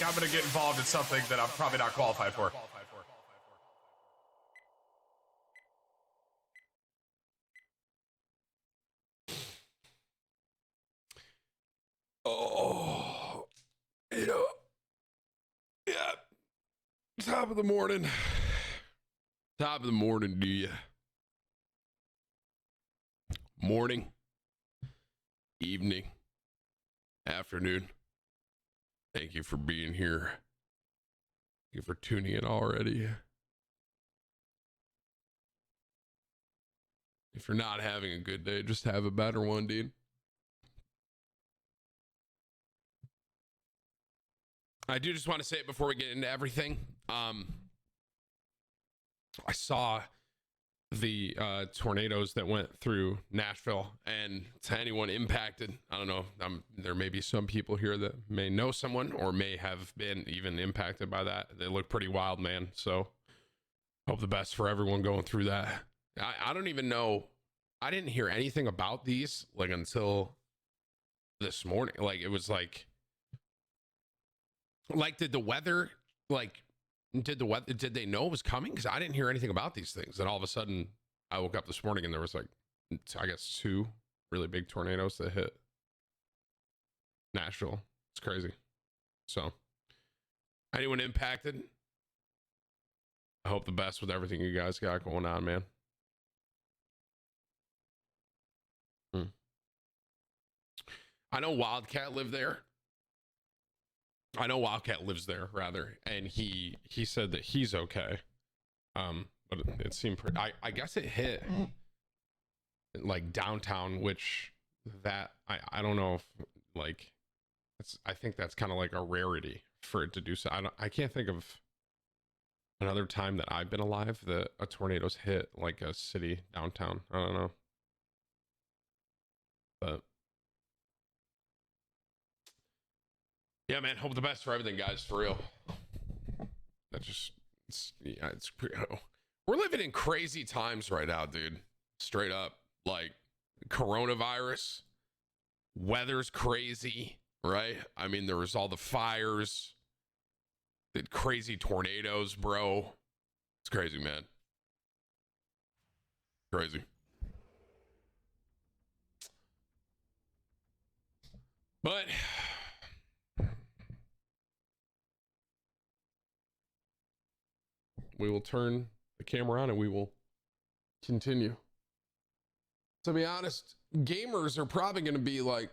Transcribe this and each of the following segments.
I'm going to get involved in something that I'm probably not qualified for. Oh, yeah. Yeah. Top of the morning. Top of the morning, do you? Morning, evening, afternoon. Thank you for being here. Thank you for tuning in already. If you're not having a good day, just have a better one, dude. I do just want to say it before we get into everything. I saw the tornadoes that went through Nashville, and to anyone impacted, I don't know, there may be some people here that may know someone or may have been even impacted by that. They look pretty wild, man. So hope the best for everyone going through that. I don't even know. I didn't hear anything about these like until this morning. Like it was like did the weather did they know it was coming? Because I didn't hear anything about these things. And all of a sudden, I woke up this morning and there was like, I guess, 2 really big tornadoes that hit Nashville. It's crazy. So, anyone impacted? I hope the best with everything you guys got going on, man. I know Wildcat lived there. I know Wildcat lives there, rather, and he said that he's okay. But it seemed pretty. I guess it hit like downtown, which that I don't know if like I think that's kind of like a rarity for it to do so. I can't think of another time that I've been alive that a tornado's hit like a city downtown. I don't know, but. Yeah, man. Hope the best for everything, guys. For real. It's pretty. We're living in crazy times right now, dude. Straight up, like coronavirus, weather's crazy, right? I mean, there was all the fires, the crazy tornadoes, bro. It's crazy, man. Crazy. But. We will turn the camera on and we will continue. To be honest, gamers are probably going to be like,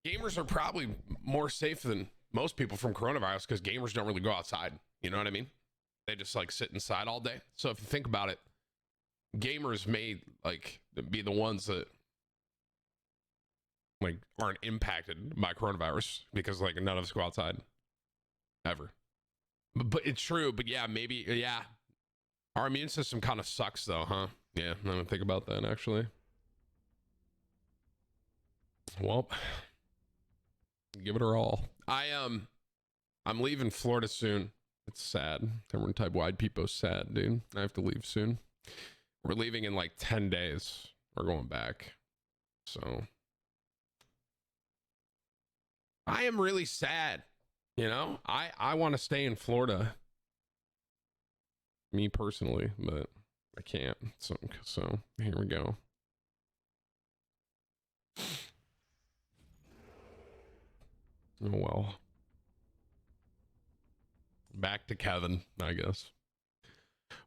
gamers are probably more safe than most people from coronavirus because gamers don't really go outside. You know what I mean? They just like sit inside all day. So if you think about it, gamers may like be the ones that like aren't impacted by coronavirus because like none of us go outside ever. But it's true. But yeah, maybe. Yeah. Our immune system kind of sucks though, huh? Yeah. I don't think about that actually. Well, give it our all. I'm leaving Florida soon. It's sad. Everyone type wide people sad, dude. I have to leave soon. We're leaving in like 10 days. We're going back. So I am really sad. You know, I want to stay in Florida, me personally, but I can't. So here we go. Oh, well. Back to Kevin, I guess.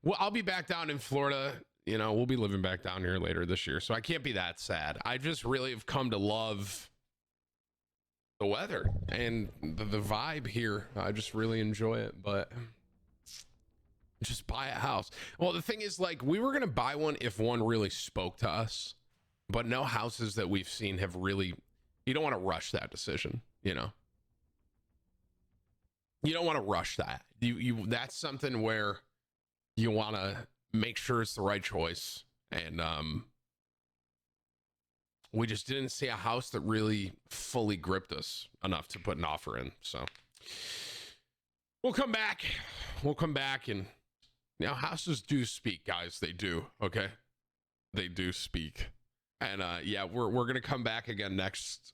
Well, I'll be back down in Florida. You know, we'll be living back down here later this year. So I can't be that sad. I just really have come to love the weather and the vibe here. I just really enjoy it, but just buy a house. Well, the thing is, like, we were going to buy one if one really spoke to us, but no houses that we've seen have really, you don't want to rush that decision, you know? You don't want to rush that. That's something where you want to make sure it's the right choice. And, we just didn't see a house that really fully gripped us enough to put an offer in. So we'll come back. We'll come back. And you know, houses do speak, guys. They do. Okay. They do speak. And yeah, we're going to come back again next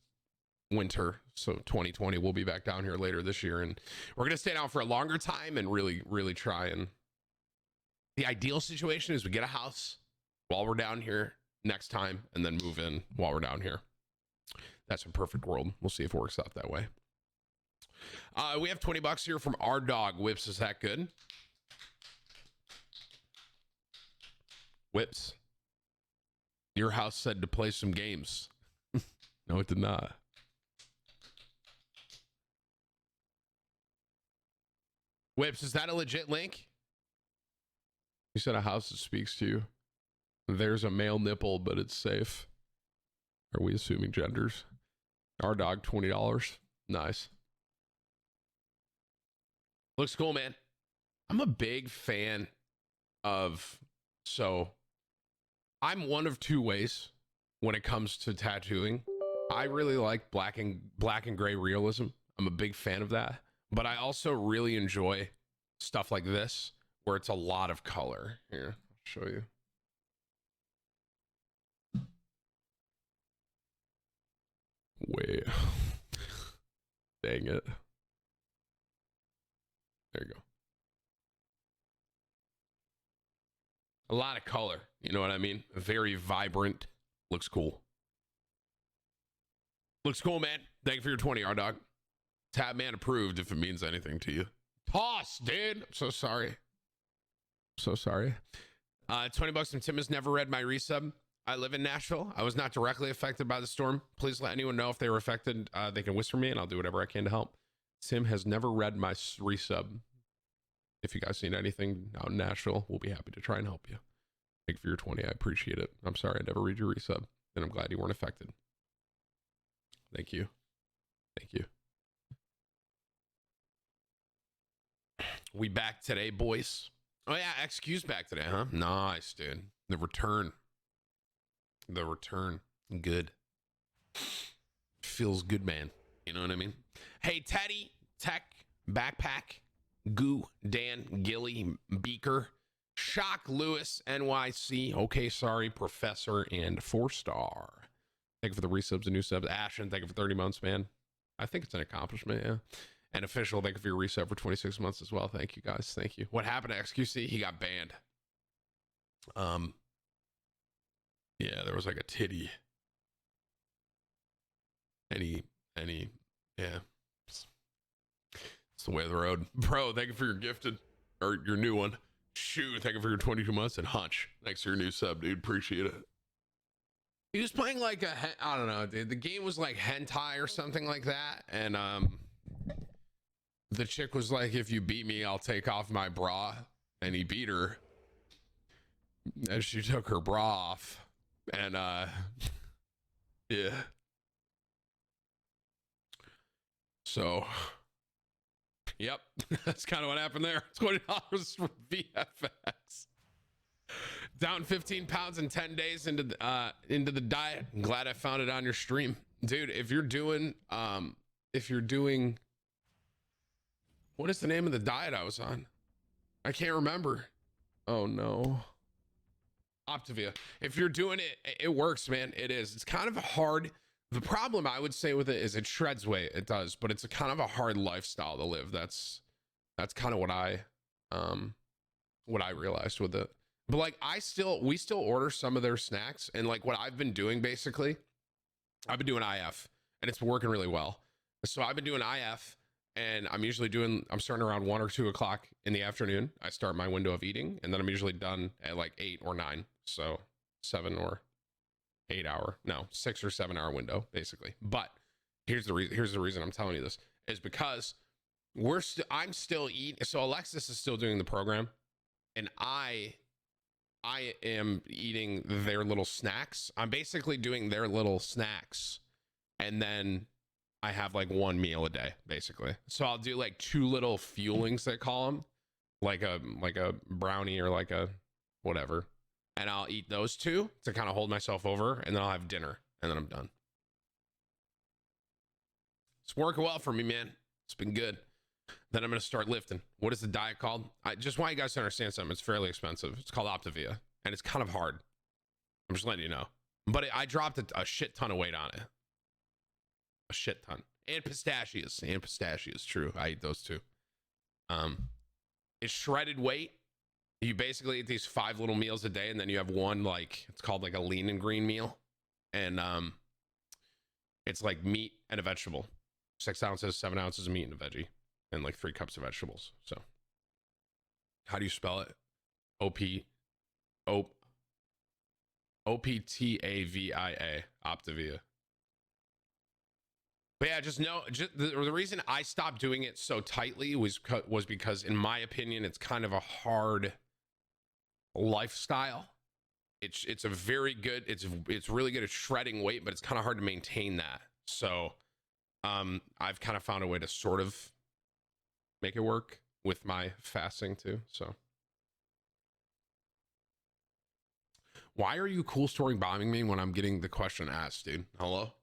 winter. So 2020, we'll be back down here later this year, and we're gonna stay down for a longer time and really try. And the ideal situation is we get a house while we're down here next time, and then move in while we're down here. That's a perfect world. We'll see if it works out that way. We have 20 bucks here from our dog Whips. Is that good? Whips, your house said to play some games. No, it did not. Whips, is that a legit link? You said a house that speaks to you. There's a male nipple, but it's safe. Are we assuming genders? Our dog, $20. Nice. Looks cool, man. I'm a big fan of, so I'm one of two ways when it comes to tattooing. I really like black and gray realism. I'm a big fan of that. But I also really enjoy stuff like this, where it's a lot of color. Here, I'll show you. Wait. Dang it. There you go. A lot of color. You know what I mean? Very vibrant. Looks cool. Looks cool, man. Thank you for your 20, R-Dog. Tatman approved, if it means anything to you. Toss, dude. I'm so sorry. So sorry. 20 bucks from Tim has never read my resub. I live in Nashville. I was not directly affected by the storm. Please let anyone know if they were affected. They can whisper me and I'll do whatever I can to help. Tim has never read my resub. If you guys need anything out in Nashville, we'll be happy to try and help you. Thank you for your 20. I appreciate it. I'm sorry I never read your resub, and I'm glad you weren't affected. Thank you. Thank you. We back today, boys. Oh yeah, XQ's back today, huh? Nice, dude. The return. The return. Good. Feels good, man. You know what I mean? Hey, Teddy, Tech, Backpack, Goo, Dan, Gilly, Beaker, Shock, Lewis, NYC, Okay Sorry, Professor, and 4-star. Thank you for the resubs and new subs. Ashen, thank you for 30 months, man. I think it's an accomplishment, yeah. And Official, thank you for your resub for 26 months as well. Thank you, guys. Thank you. What happened to XQC? He got banned. Yeah, there was like a titty. Yeah. It's the way of the road. Bro, thank you for your gifted, or your new one. Shoot, thank you for your 22 months. And Hunch, thanks for your new sub, dude. Appreciate it. He was playing like a, I don't know, dude. The game was like hentai or something like that. And the chick was like, if you beat me, I'll take off my bra. And he beat her. And she took her bra off. And yeah. So, yep, that's kind of what happened there. $20 for VFX. Down 15 pounds in 10 days into the diet. I'm glad I found it on your stream, dude. If you're doing, what is the name of the diet I was on? I can't remember. Oh no. Optavia. If you're doing it, it works, man. It is. It's kind of hard. The problem I would say with it is it shreds weight. It does, but it's a kind of a hard lifestyle to live. That's kind of what I realized with it. But like we still order some of their snacks, and like what I've been doing basically, I've been doing IF and it's been working really well. So I've been doing IF, and I'm starting around 1 or 2 o'clock in the afternoon. I start my window of eating, and then I'm usually done at like 8 or 9. So 7 or 8 hour, no, 6 or 7 hour window basically. But here's the reason I'm telling you this is because I'm still eating. So Alexis is still doing the program, and I am eating their little snacks. I'm basically doing their little snacks, and then I have like 1 meal a day basically. So I'll do like 2 little fuelings, they call them, like a brownie or like a whatever, and I'll eat those 2 to kind of hold myself over, and then I'll have dinner, and then I'm done. It's working well for me, man. It's been good. Then I'm going to start lifting. What is the diet called? I just want you guys to understand something. It's fairly expensive. It's called Optavia, and it's kind of hard. I'm just letting you know. But I dropped a shit ton of weight on it. a shit ton. And pistachios. And pistachios, true. I eat those too. It's shredded weight. You basically eat these 5 little meals a day, and then you have one, like, it's called like a lean and green meal. And it's like meat and a vegetable. 6 ounces, 7 ounces of meat and a veggie, and like 3 cups of vegetables. So how do you spell it? Optavia. Optavia. But yeah, just know, the reason I stopped doing it so tightly was because, in my opinion, it's kind of a hard lifestyle. It's a very good, it's really good at shredding weight, but it's kind of hard to maintain that. So I've kind of found a way to sort of make it work with my fasting too. So why are you cool story bombing me when I'm getting the question asked, dude? Hello?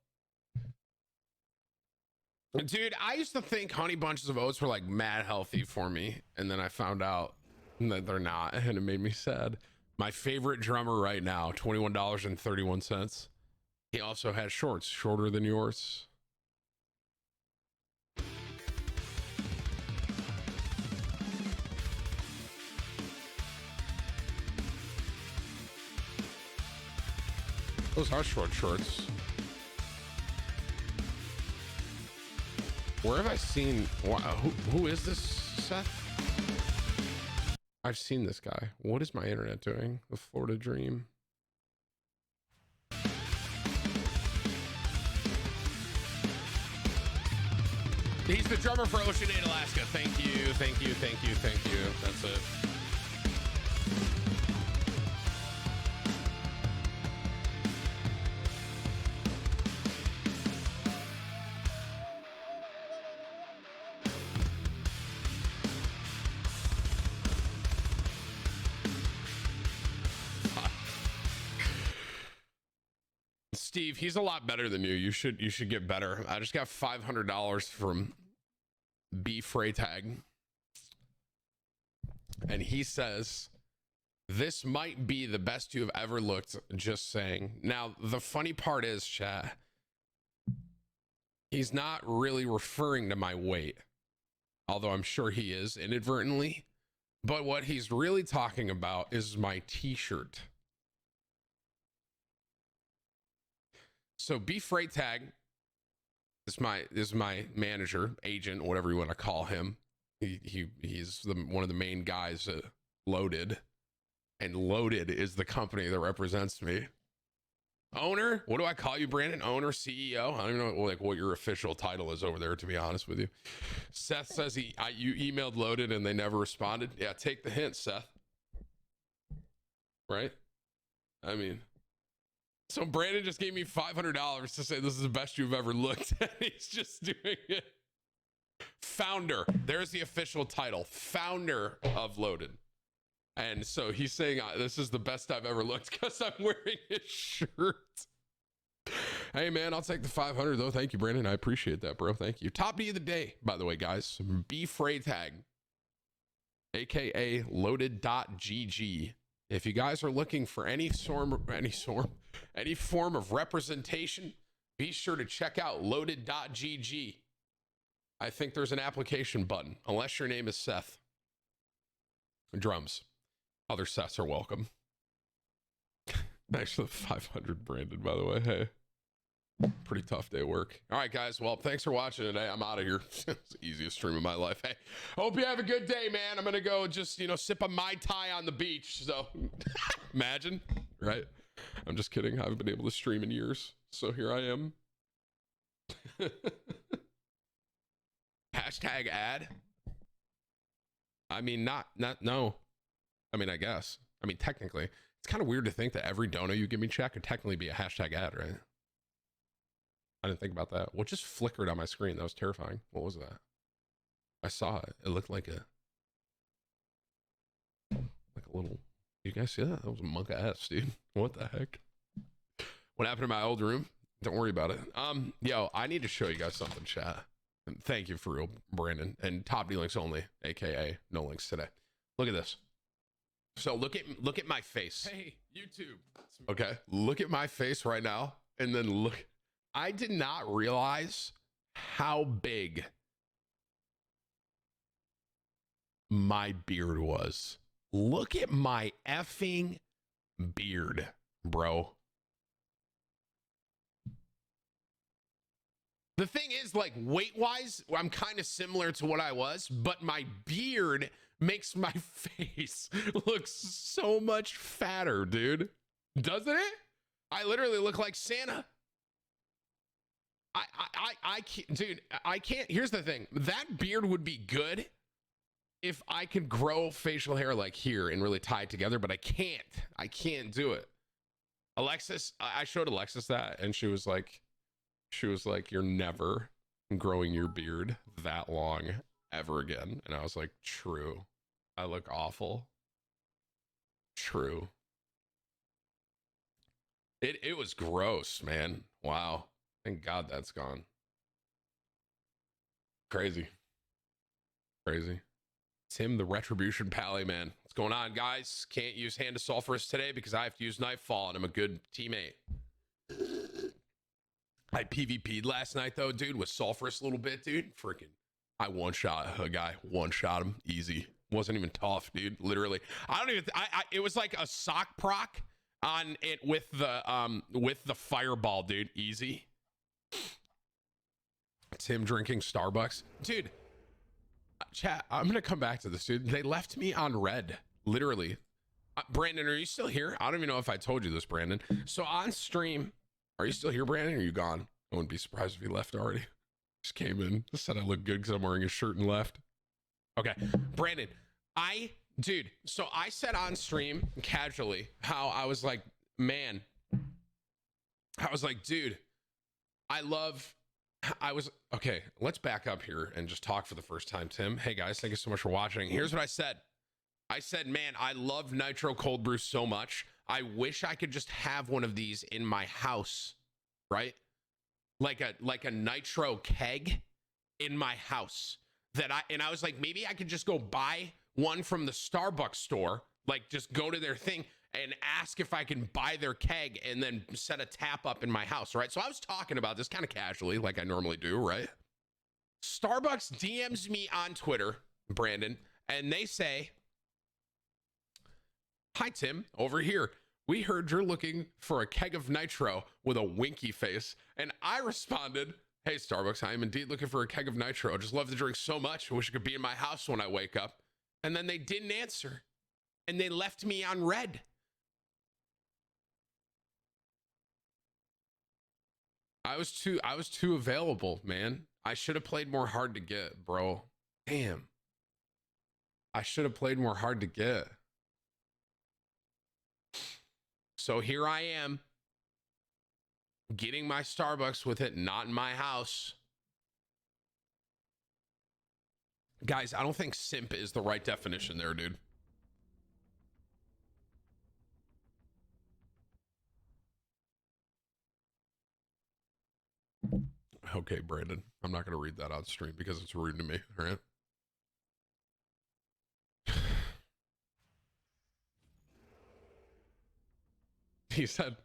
Dude, I used to think honey bunches of oats were like mad healthy for me, and then I found out that they're not, and it made me sad. My favorite drummer right now, $21.31. He also has shorts, shorter than yours. Those are short shorts. Where have I seen? Who is this, Seth? I've seen this guy. What is my internet doing? The Florida Dream. He's the drummer for Ocean 8 Alaska. Thank you, thank you, thank you, thank you. That's it. Steve, he's a lot better than you. You should get better. I just got $500 from B Freytag, and he says this might be the best you have ever looked. Just saying. Now the funny part is, chat, he's not really referring to my weight, although I'm sure he is inadvertently. But what he's really talking about is my t-shirt. So B Freytag is my manager, agent, whatever you want to call him. He's one of the main guys at Loaded, and Loaded is the company that represents me. Owner? What do I call you, Brandon? Owner, CEO? I don't even know what your official title is over there, to be honest with you. Seth says you emailed Loaded and they never responded. Yeah, take the hint, Seth. Right? I mean, so Brandon just gave me $500 to say this is the best you've ever looked, and he's just doing it. Founder. There's the official title. Founder of Loaded. And so he's saying this is the best I've ever looked because I'm wearing his shirt. Hey, man, I'll take the 500 though. Thank you, Brandon. I appreciate that, bro. Thank you. Top B of the day, by the way, guys. B Freytag, aka loaded.gg. If you guys are looking for any form of representation, be sure to check out loaded.gg. I think there's an application button, unless your name is Seth. Drums. Other Seths are welcome. Thanks for the 500, Brandon, by the way. Hey, pretty tough day of work. All right, guys. Well, thanks for watching today. I'm out of here. It's the easiest stream of my life. Hey, hope you have a good day, man. I'm going to go just, sip a Mai Tai on the beach. So imagine, right? I'm just kidding. I haven't been able to stream in years. So here I am. Hashtag ad. I mean, no. I mean, I guess. I mean, technically, it's kind of weird to think that every dono you give me, chat, could technically be a hashtag ad, right? I didn't think about that. What just flickered on my screen? That was terrifying. What was that? I saw it. It looked like a little. You guys see that? That was a monk ass, dude. What the heck? What happened to my old room? Don't worry about it. Yo, I need to show you guys something, chat. And thank you for real, Brandon. And top D links only, aka no links today. Look at this. So look at my face. Hey, YouTube. Okay, look at my face right now, and then look I did not realize how big my beard was. Look at my effing beard, bro. The thing is, like, weight-wise, I'm kind of similar to what I was, but my beard makes my face look so much fatter, dude. Doesn't it? I literally look like Santa. I can't, dude, I can't. Here's the thing. That beard would be good if I could grow facial hair like here and really tie it together, but I can't. I can't do it. Alexis, I showed Alexis that, and she was like, you're never growing your beard that long ever again. And I was like, true. I look awful. True. It was gross, man. Wow. Thank God that's gone. Crazy. Crazy. Tim, the Retribution Pally, man. What's going on, guys? Can't use Hand of Sulphurous today because I have to use Nightfall, and I'm a good teammate. I PvP'd last night, though, dude, with Sulphurous a little bit, dude. Freaking, I one-shot a guy. One-shot him. Easy. Wasn't even tough, dude. Literally. I don't even... it was like a sock proc on it with the fireball, dude. Easy. Tim drinking Starbucks. Dude, chat, I'm going to come back to this, dude. They left me on red. Literally. Brandon, are you still here? I don't even know if I told you this, Brandon. So on stream, are you still here, Brandon, or are you gone? I wouldn't be surprised if he left already. Just came in, said I look good because I'm wearing a shirt and left. Okay, Brandon, dude, so I said on stream casually how I was like, man, I was like, dude, okay, let's back up here and just talk for the first time, Tim. Hey guys, thank you so much for watching. Here's what I said. I said, man, I love Nitro Cold Brew so much. I wish I could just have one of these in my house, right? Like a Nitro keg in my house I was like, maybe I could just go buy one from the Starbucks store, like just go to their thing and ask if I can buy their keg and then set a tap up in my house, right? So I was talking about this kind of casually, like I normally do, right? Starbucks DMs me on Twitter, Brandon, and they say, hi, Tim, over here. We heard you're looking for a keg of Nitro with a winky face. And I responded, hey, Starbucks, I am indeed looking for a keg of Nitro. I just love the drink so much. I wish it could be in my house when I wake up. And then they didn't answer. And they left me on red. I was too available, man. I should have played more hard to get, bro. Damn. I should have played more hard to get. So here I am, getting my Starbucks with it not in my house. Guys, I don't think simp is the right definition there, dude. Okay, Brandon, I'm not going to read that on stream because it's rude to me, all right? He said,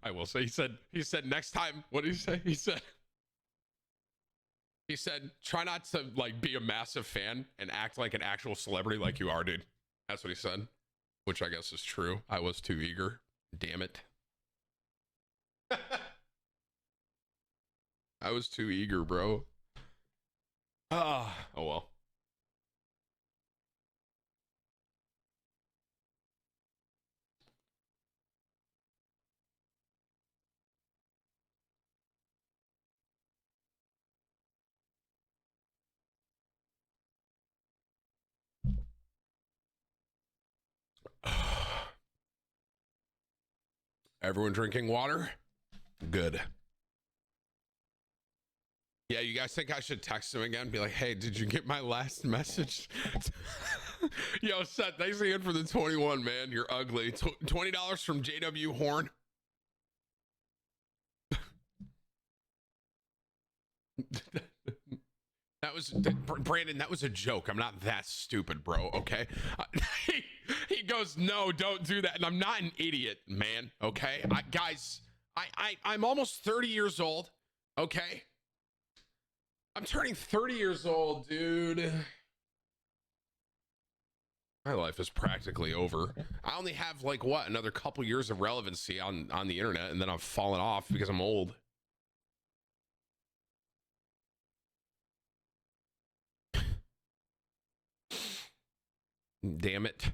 I will say, he said next time, what did he say? He said, try not to like be a massive fan and act like an actual celebrity like you are, dude. That's what he said, which I guess is true. I was too eager. Damn it. I was too eager, bro. Oh well. Everyone drinking water? Good. Yeah, you guys think I should text him again? Be like, hey, did you get my last message? Yo, Seth, thanks again for the 21, man. You're ugly. $20 from JW Horn. That was, Brandon, that was a joke. I'm not that stupid, bro, okay? He goes, no, don't do that. And I'm not an idiot, man, okay? Guys, I'm almost 30 years old. Okay. I'm turning 30 years old, dude. My life is practically over. I only have like what, another couple years of relevancy on the internet, and then I've fallen off because I'm old. Damn it.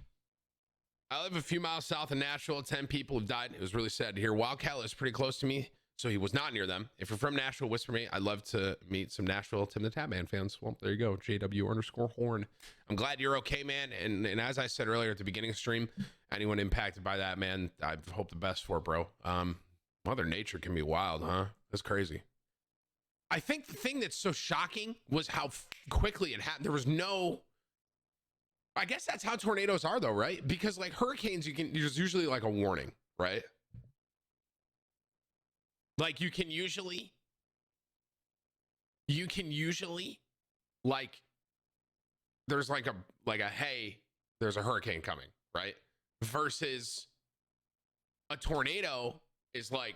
I live a few miles south of Nashville. 10 people have died. It was really sad to hear. Wildcat lives pretty close to me, so he was not near them. If you're from Nashville, whisper me. I'd love to meet some Nashville TimTheTatman fans. Well, there you go. JW_horn. I'm glad you're okay, man. And as I said earlier at the beginning of stream, anyone impacted by that, man, I hope the best for it, bro. Mother Nature can be wild, huh? That's crazy. I think the thing that's so shocking was how quickly it happened. There was no... I guess that's how tornadoes are, though, right? Because like hurricanes, there's usually like a warning, right? Like you can usually like there's like a hey, there's a hurricane coming, right? Versus a tornado is like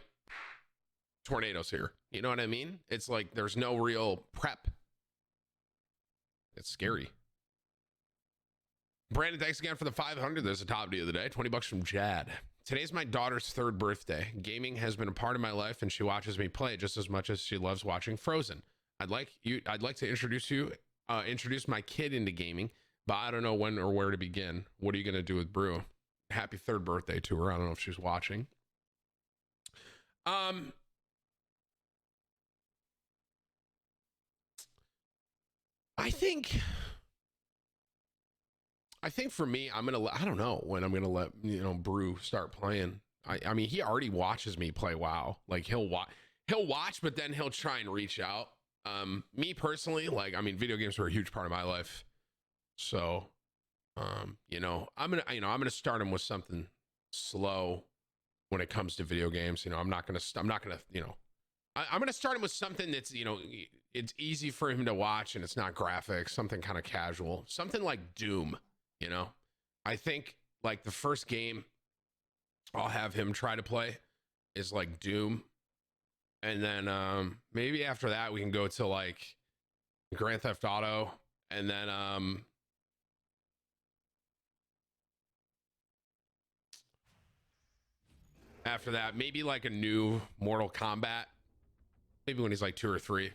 tornadoes here. You know what I mean? It's like there's no real prep. It's scary. Brandon, thanks again for the 500. There's a top deal of the day. 20 bucks from Jad. Today's my daughter's 3rd birthday. Gaming has been a part of my life, and she watches me play just as much as she loves watching Frozen. I'd like to introduce my kid into gaming, but I don't know when or where to begin. What are you gonna do with Brew? Happy 3rd birthday to her. I don't know if she's watching. I think for me, I don't know when I'm gonna let Brew start playing. I mean, he already watches me play WoW. Like he'll watch, but then he'll try and reach out. Me personally, like, I mean, video games were a huge part of my life. So, I'm gonna start him with something slow when it comes to video games. I'm not gonna start him with something that's, it's easy for him to watch and it's not graphics, something kind of casual, something like Doom. I think like the first game I'll have him try to play is like Doom. And then maybe after that we can go to like Grand Theft Auto. And then after that, maybe like a new Mortal Kombat. Maybe when he's like 2 or 3.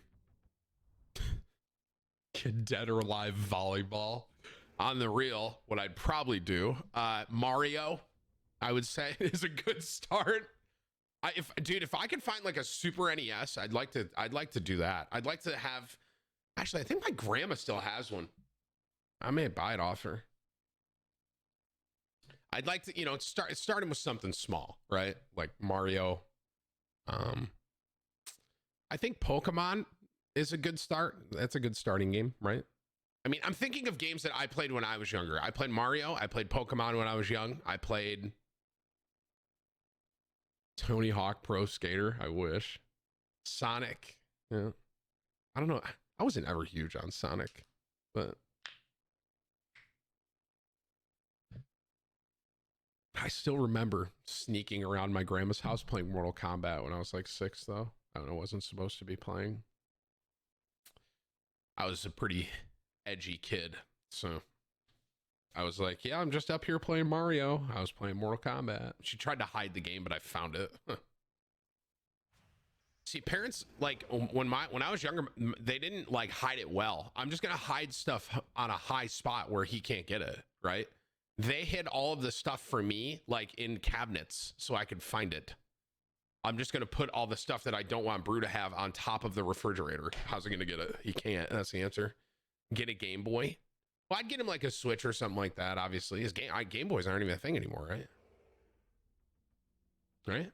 Dead or Alive volleyball. On the real, what I'd probably do, Mario, I would say, is a good start. If I could find like a Super NES, I'd like to do that. I'd like to have. Actually, I think my grandma still has one. I may buy it off her. I'd like to, starting with something small, right? Like Mario. I think Pokemon is a good start. That's a good starting game, right? I mean, I'm thinking of games that I played when I was younger. I played Mario. I played Pokemon when I was young. I played Tony Hawk Pro Skater. I wish. Sonic. Yeah. I don't know. I wasn't ever huge on Sonic, but I still remember sneaking around my grandma's house playing Mortal Kombat when I was like 6, though. I don't know. I wasn't supposed to be playing. I was a pretty edgy kid, so I was like, yeah, I'm just up here playing Mario. I was playing Mortal Kombat. She tried to hide the game, but I found it. See, parents, like when I was younger, they didn't like hide it well. I'm just gonna hide stuff on a high spot where he can't get it, right? They hid all of the stuff for me like in cabinets so I could find it. I'm just gonna put all the stuff that I don't want Brew to have on top of the refrigerator. How's he gonna get it? He can't. That's the answer. Get a Game Boy. Well, I'd get him like a Switch or something like that. Obviously, his Game Boys aren't even a thing anymore, right? Right.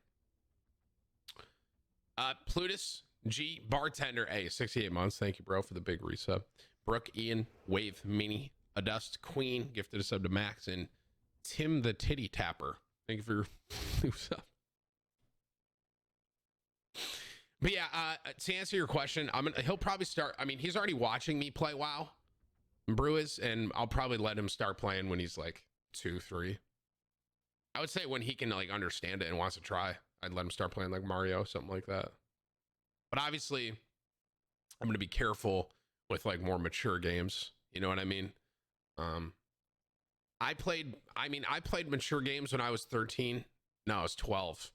Plutus G Bartender A 68 months. Thank you, bro, for the big resub. Brooke Ian Wave Mini Adust Queen gifted a sub to Max, and Tim the Titty Tapper. Thank you for your new sub. But yeah, to answer your question, he'll probably start. I mean, he's already watching me play WoW, Brew is, and I'll probably let him start playing when he's like 2, 3. I would say when he can like understand it and wants to try. I'd let him start playing like Mario, something like that. But obviously, I'm going to be careful with like more mature games. You know what I mean? Um, I played mature games when I was 13. No, I was 12.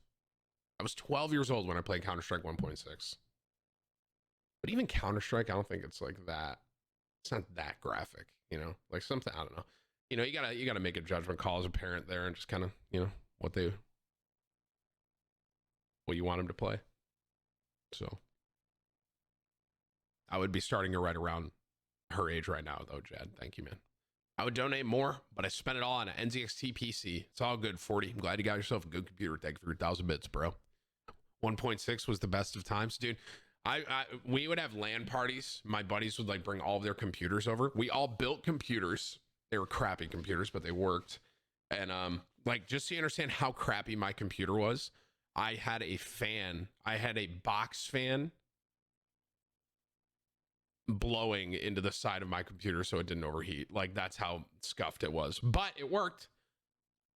I was 12 years old when I played Counter-Strike 1.6. But even Counter-Strike, I don't think it's like that. It's not that graphic, you know? Like something, I don't know. You know, you gotta make a judgment call as a parent there and just kind of, you know, what you want them to play. So I would be starting her right around her age right now, though, Jed. Thank you, man. I would donate more, but I spent it all on an NZXT PC. It's all good, 40. I'm glad you got yourself a good computer. Thank you for your 1,000 bits, bro. 1.6 was the best of times, dude. We would have LAN parties. My buddies would like bring all of their computers over. We all built computers. They were crappy computers, but they worked. And like just so you understand how crappy my computer was, I had a fan. I had a box fan blowing into the side of my computer so it didn't overheat. Like that's how scuffed it was. But it worked.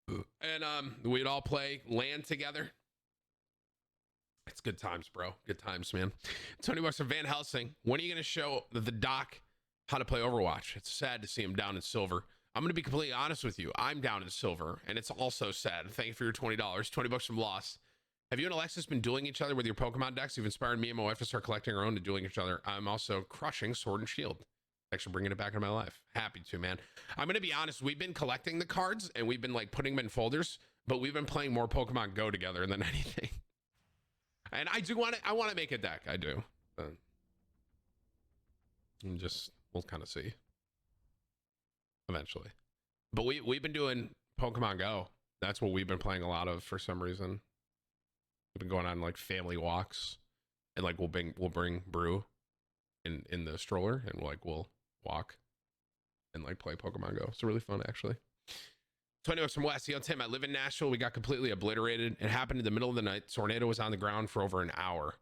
And we'd all play LAN together. It's good times, bro. Good times, man. $20 from Van Helsing. When are you going to show the doc how to play Overwatch? It's sad to see him down in silver. I'm going to be completely honest with you. I'm down in silver, and it's also sad. Thank you for your $20. $20 from Lost. Have you and Alexis been dueling each other with your Pokemon decks? You've inspired me and my wife to start collecting our own and dueling each other. I'm also crushing Sword and Shield. Thanks for bringing it back into my life. Happy to, man. I'm going to be honest. We've been collecting the cards, and we've been like putting them in folders, but we've been playing more Pokemon Go together than anything. And I do want to. I want to make a deck. I do. And just we'll kind of see eventually. But we've been doing Pokemon Go. That's what we've been playing a lot of for some reason. We've been going on like family walks, and like we'll bring Brew in the stroller, and we'll walk and like play Pokemon Go. It's really fun actually. $20 from West. Yo, Tim, I live in Nashville. We got completely obliterated. It happened in the middle of the night. Tornado was on the ground for over an hour.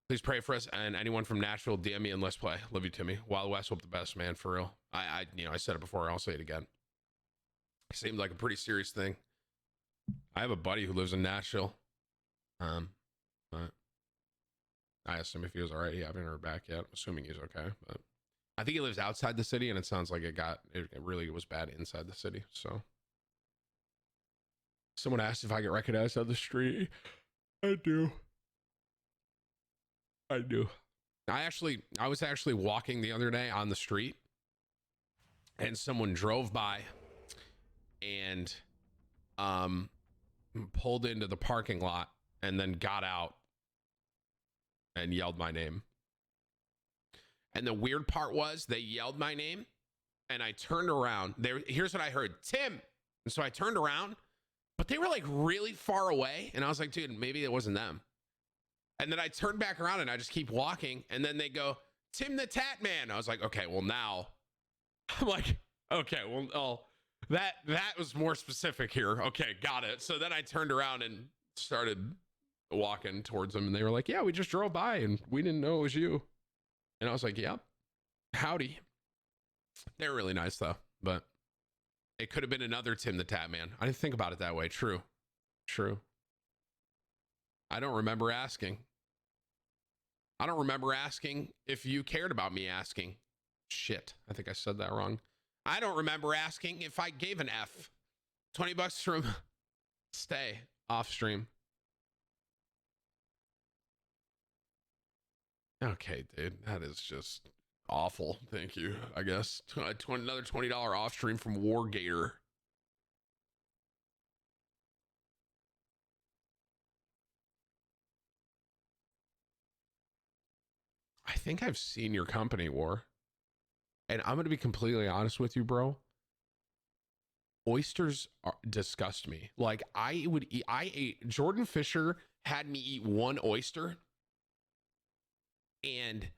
Please pray for us and anyone from Nashville, DM me and let's play. Love you, Timmy. Wild West, hope the best, man, for real. I said it before. I'll say it again. It seemed like a pretty serious thing. I have a buddy who lives in Nashville. But I asked him if he was all right. He haven't heard back yet. I'm assuming he's okay, but I think he lives outside the city, and it sounds like it really was bad inside the city. So someone asked if I get recognized on the street. I do. I was actually walking the other day on the street, and someone drove by and pulled into the parking lot and then got out and yelled my name. And the weird part was they yelled my name and I turned around. Here's what I heard, Tim. And so I turned around, but they were like really far away. And I was like, dude, maybe it wasn't them. And then I turned back around and I just keep walking. And then they go, TimTheTatman. I was like, okay, well now I'm like, okay, well, that was more specific here. Okay, got it. So then I turned around and started walking towards them. And they were like, yeah, we just drove by and we didn't know it was you. And I was like, yep, howdy. They're really nice though, but it could have been another TimTheTatman. I didn't think about it that way. True. I don't remember asking. I don't remember asking if you cared about me asking. Shit, I think I said that wrong. I don't remember asking if I gave an F. $20 from Stay off stream. Okay, dude, that is just awful. Thank you. I guess another $20 off stream from Wargator. I think I've seen your company, War. And I'm going to be completely honest with you, bro. Oysters disgust me. Like I ate, Jordan Fisher had me eat one oyster. And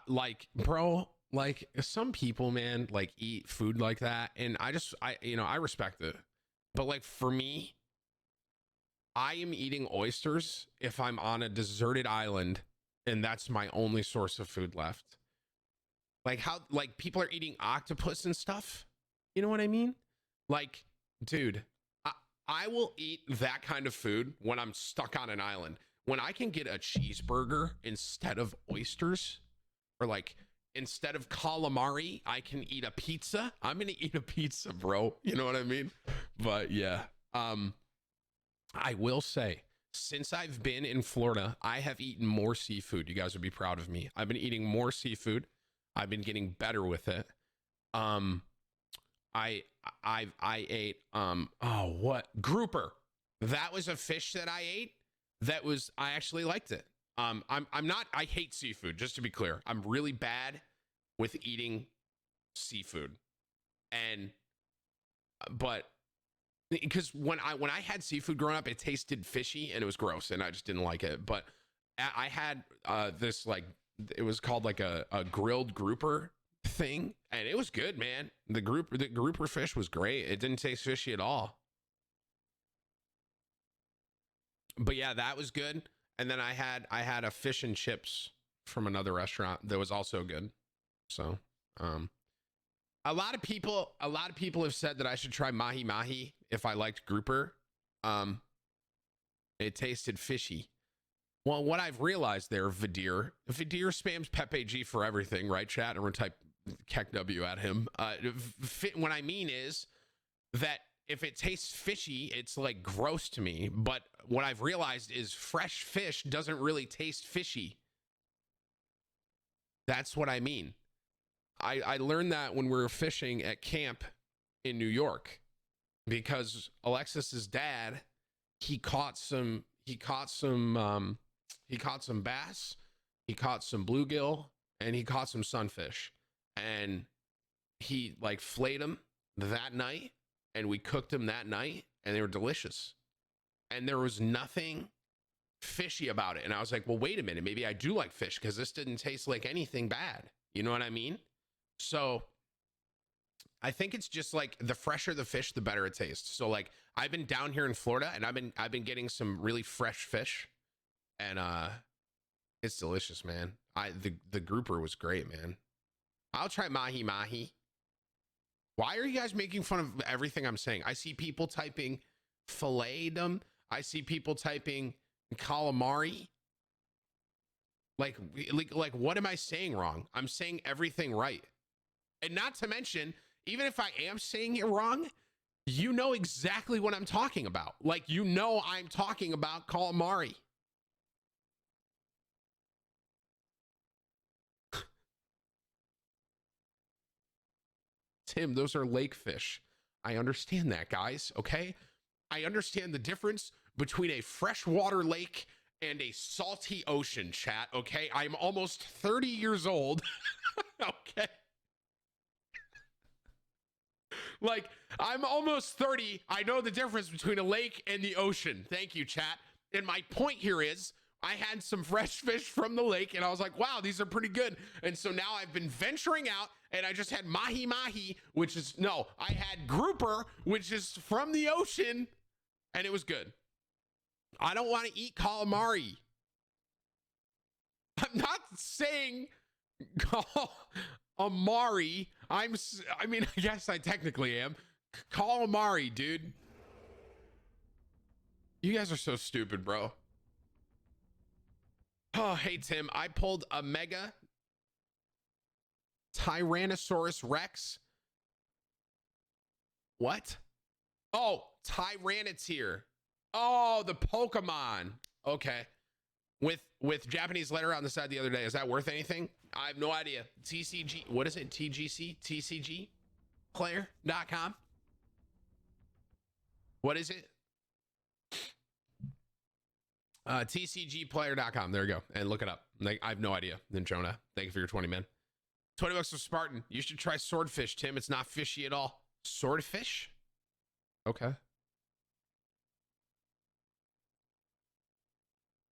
like, bro, like some people, man, like eat food like that. And I respect it. But like for me, I am eating oysters if I'm on a deserted island and that's my only source of food left. Like how, like people are eating octopus and stuff. You know what I mean? Like, dude, I will eat that kind of food when I'm stuck on an island. When I can get a cheeseburger instead of oysters, or like instead of calamari, I can eat a pizza. I'm gonna eat a pizza, bro. You know what I mean? But yeah, I will say, since I've been in Florida, I have eaten more seafood. You guys would be proud of me. I've been eating more seafood. I've been getting better with it. Um, I ate oh, what, grouper. That was a fish that I ate. I actually liked it. I'm not, I hate seafood, just to be clear. I'm really bad with eating seafood. And but because when I had seafood growing up, it tasted fishy and it was gross and I just didn't like it. But I had this, like, it was called like a grilled grouper thing, and it was good, man. The grouper fish was great. It didn't taste fishy at all. But yeah, that was good. And then I had a fish and chips from another restaurant that was also good. So um a lot of people have said that I should try mahi mahi if I liked grouper. Um it tasted fishy. Well, what I've realized there, Vadir spams Pepe G for everything, right, chat? And we're type Keck W at him. What I mean is that if it tastes fishy, it's like gross to me. But what I've realized is fresh fish doesn't really taste fishy. That's what I mean. I learned that when we were fishing at camp in New York, because Alexis's dad, he caught some bass, he caught some bluegill, and he caught some sunfish, and he like flayed them that night, and we cooked them that night, and they were delicious, and there was nothing fishy about it. And I was like, well, wait a minute, maybe I do like fish because this didn't taste like anything bad. You know what I mean? So I think it's just like the fresher the fish, the better it tastes. So like I've been down here in Florida and I've been getting some really fresh fish, and it's delicious, man. The grouper was great, man. I'll try mahi mahi. Why are you guys making fun of everything I'm saying? I see people typing filet-dum. I see people typing calamari. Like what am I saying wrong? I'm saying everything right. And not to mention, even if I am saying it wrong, you know exactly what I'm talking about. Like, you know, I'm talking about calamari. Tim, those are lake fish. I understand that, guys, okay? I understand the difference between a freshwater lake and a salty ocean, chat, okay? I'm almost 30 years old, okay? Like, I'm almost 30. I know the difference between a lake and the ocean. Thank you, chat. And my point here is, I had some fresh fish from the lake and I was like, wow, these are pretty good. And so now I've been venturing out and I just had mahi mahi, which is, no, I had grouper, which is from the ocean, and it was good. I don't want to eat calamari. I'm not saying calamari. I mean, I guess I technically am. Calamari, dude. You guys are so stupid, bro. Oh, hey, Tim. I pulled a mega Tyrannosaurus Rex. What? Oh, Tyranitar. Oh, the Pokemon. Okay. With Japanese letter on the side the other day. Is that worth anything? I have no idea. TCG. What is it? TGC? TCG? Player.com? What is it? TCGplayer.com. There you go. And look it up. Like, I have no idea. Then Jonah, thank you for your 20, man. 20 bucks for Spartan. You should try swordfish, Tim. It's not fishy at all. Swordfish? Okay.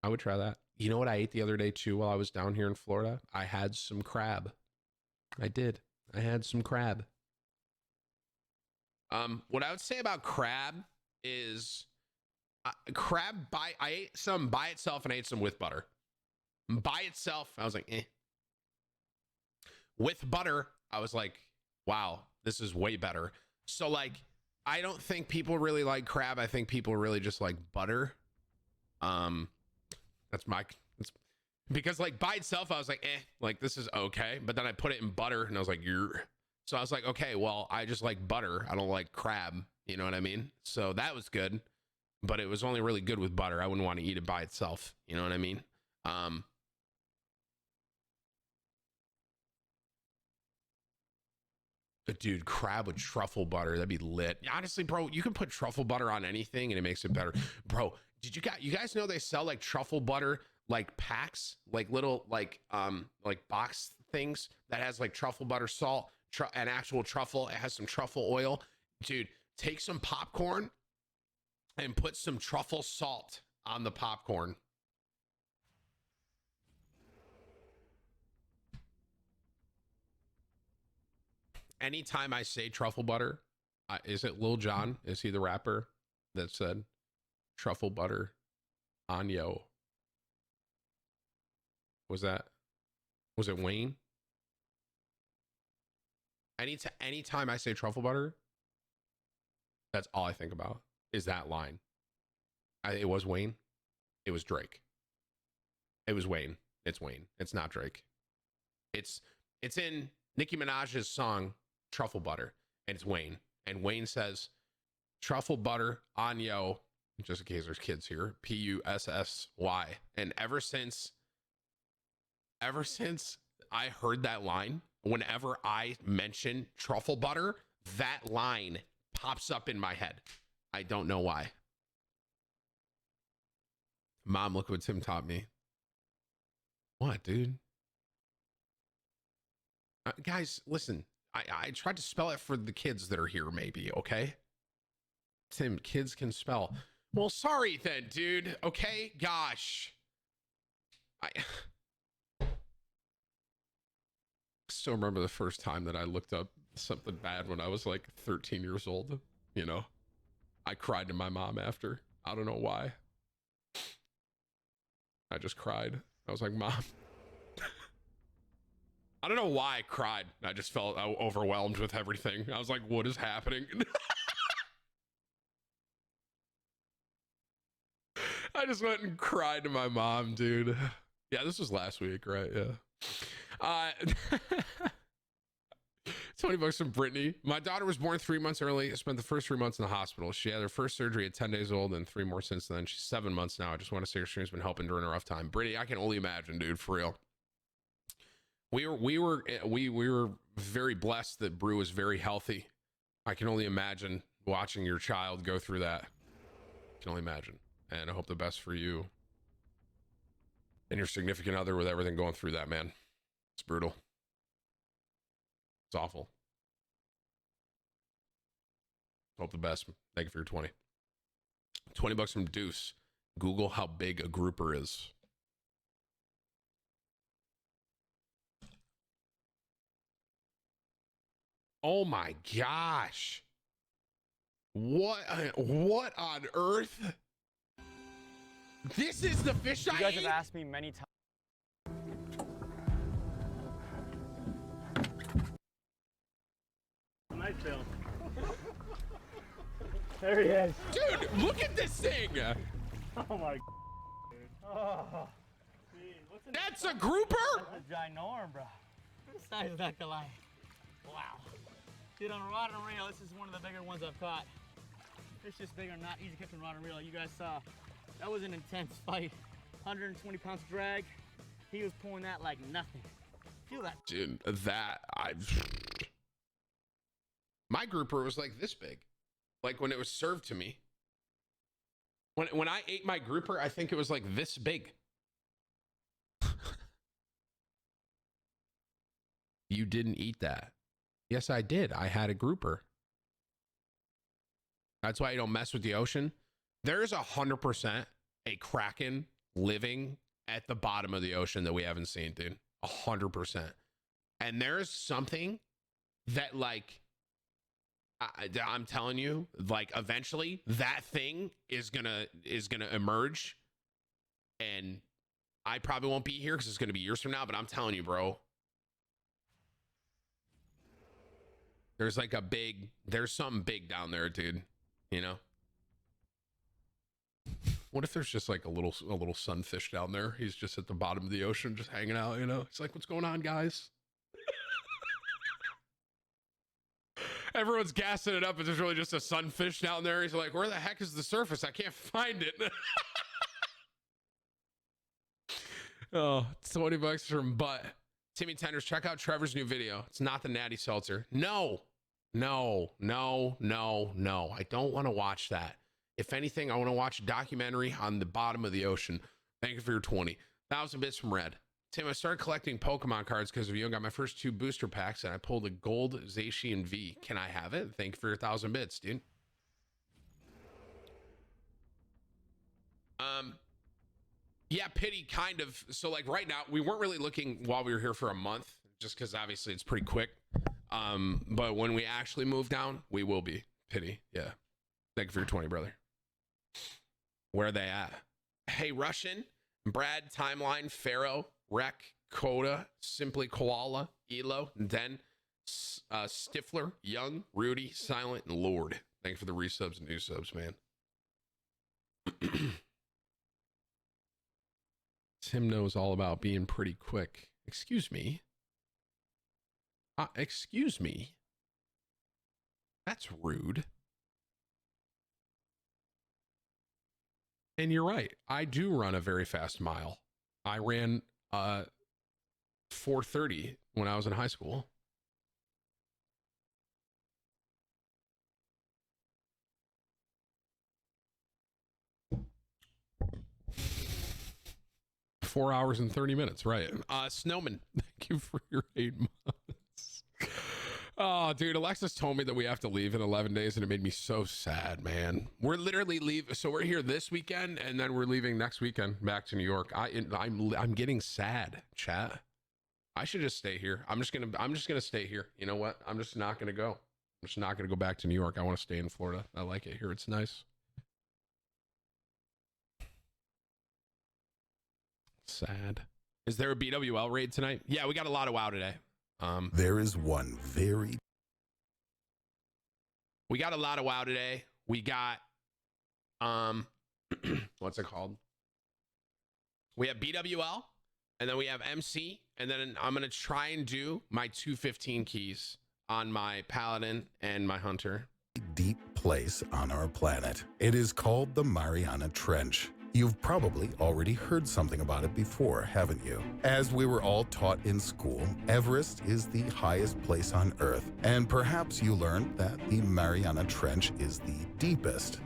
I would try that. You know what I ate the other day too while I was down here in Florida? I had some crab. I did. I had some crab. What I would say about crab is I ate some by itself and I ate some with butter. By itself, I was like, eh. With butter, I was like, wow, this is way better. So like, I don't think people really like crab. I think people really just like butter. That's my, that's, because like by itself, I was like, like this is okay. But then I put it in butter and I was like, you're, so I was like, okay, well, I just like butter. I don't like crab. You know what I mean? So that was good, but it was only really good with butter. I wouldn't want to eat it by itself. You know what I mean? But dude, crab with truffle butter, that'd be lit. Honestly, bro, you can put truffle butter on anything and it makes it better. Bro, did you guys know they sell like truffle butter like packs, like little like box things that has like truffle butter, salt, and actual truffle. It has some truffle oil. Dude, take some popcorn and put some truffle salt on the popcorn. Anytime I say truffle butter, is it Lil Jon? Is he the rapper that said truffle butter on yo? Was it Wayne? Anytime I say truffle butter, that's all I think about is that line. It was Wayne. It was Drake. It was Wayne. It's Wayne. It's not Drake. It's in Nicki Minaj's song Truffle Butter, and it's Wayne. And Wayne says truffle butter on yo, just in case there's kids here, Pussy. And ever since I heard that line, whenever I mention truffle butter, that line pops up in my head. I don't know why. Mom, look what Tim taught me. What, dude? Guys, listen. I tried to spell it for the kids that are here, maybe, okay? Tim, kids can spell. Well, sorry then, dude. Okay, gosh. I still remember the first time that I looked up something bad when I was like 13 years old. You know, I cried to my mom after. I don't know why. I just cried. I was like, Mom. I don't know why I cried. I just felt overwhelmed with everything. I was like, what is happening? I just went and cried to my mom, dude. Yeah, this was last week, right? Yeah. $20 from Brittany. My daughter was born 3 months early. I spent the first 3 months in the hospital. She had her first surgery at 10 days old and 3 more since then. She's 7 months now. I just want to say her stream's been helping during a rough time. Brittany, I can only imagine, dude, for real. We were very blessed that Brew was very healthy. I can only imagine watching your child go through that. I can only imagine. And I hope the best for you and your significant other with everything going through that, man. It's brutal. It's awful. Hope the best. Thank you for your 20. $20 from Deuce. Google how big a grouper is. Oh my gosh. What on earth? This is the fish I ate? You guys have asked me many times. Nice film. There he is. Dude, look at this thing. Oh my. Oh. Dude, that's a grouper? That's a ginorm, bro. The size of that guy. Wow. Dude, on a rod and reel, this is one of the bigger ones I've caught. It's just bigger, not easy catching rod and reel. You guys saw, that was an intense fight. 120 pounds drag. He was pulling that like nothing. Feel that. Dude, my grouper was like this big. Like when it was served to me. When I ate my grouper, I think it was like this big. You didn't eat that. Yes, I did. I had a grouper. That's why you don't mess with the ocean. There's 100% a kraken living at the bottom of the ocean that we haven't seen, dude. 100%. And there's something that, like, I'm telling you, like, eventually that thing is gonna emerge, and I probably won't be here because it's gonna be years from now. But I'm telling you, bro. There's like there's something big down there, dude. You know? What if there's just like a little sunfish down there? He's just at the bottom of the ocean, just hanging out, you know? He's like, what's going on, guys? Everyone's gassing it up, but there's really just a sunfish down there. He's like, where the heck is the surface? I can't find it. Oh, $20 from Butt. Timmy Tenders, check out Trevor's new video. It's not the Natty Seltzer. No. I don't want to watch that. If anything, I want to watch a documentary on the bottom of the ocean. Thank you for your 20,000 bits from Red. Tim, I started collecting Pokemon cards because of you. I got my first 2 booster packs and I pulled a gold Zacian V. Can I have it? Thank you for your 1,000 bits, dude. Yeah, pity, kind of. So like right now, we weren't really looking while we were here for a month, just because obviously it's pretty quick. But when we actually move down, we will be. Pity, yeah. Thank you for your 20, brother. Where are they at? Hey, Russian, Brad, Timeline, Pharaoh, Rec, Coda, Simply Koala, Elo, Den, Stifler, Young, Rudy, Silent, and Lord. Thank you for the resubs and new subs, man. Tim knows all about being pretty quick. Excuse me. Excuse me. That's rude. And you're right. I do run a very fast mile. I ran 4:30 when I was in high school. Four hours and 30 minutes, right? Snowman, thank you for your 8 months. Oh, dude, Alexis told me that we have to leave in 11 days, and it made me so sad, man. We're literally leaving, so we're here this weekend, and then we're leaving next weekend back to New York. I'm getting sad, chat. I should just stay here. I'm just gonna stay here. You know what? I'm just not gonna go. I'm just not gonna go back to New York. I want to stay in Florida. I like it here. It's nice. Sad. Is there a BWL raid tonight? Yeah, we got a lot of WoW today. There is one we got a lot of WoW today. We got what's it called? We have BWL, and then we have MC, and then I'm gonna try and do my 215 keys on my Paladin and my Hunter. deep place on our planet. It is called the Mariana Trench. You've probably already heard something about it before, haven't you? As we were all taught in school, Everest is the highest place on Earth, and perhaps you learned that the Mariana Trench is the deepest.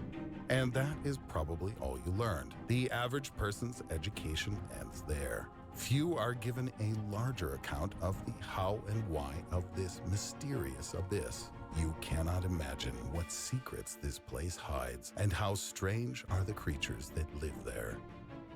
And that is probably all you learned. The average person's education ends there. Few are given a larger account of the how and why of this mysterious abyss. You cannot imagine what secrets this place hides and how strange are the creatures that live there.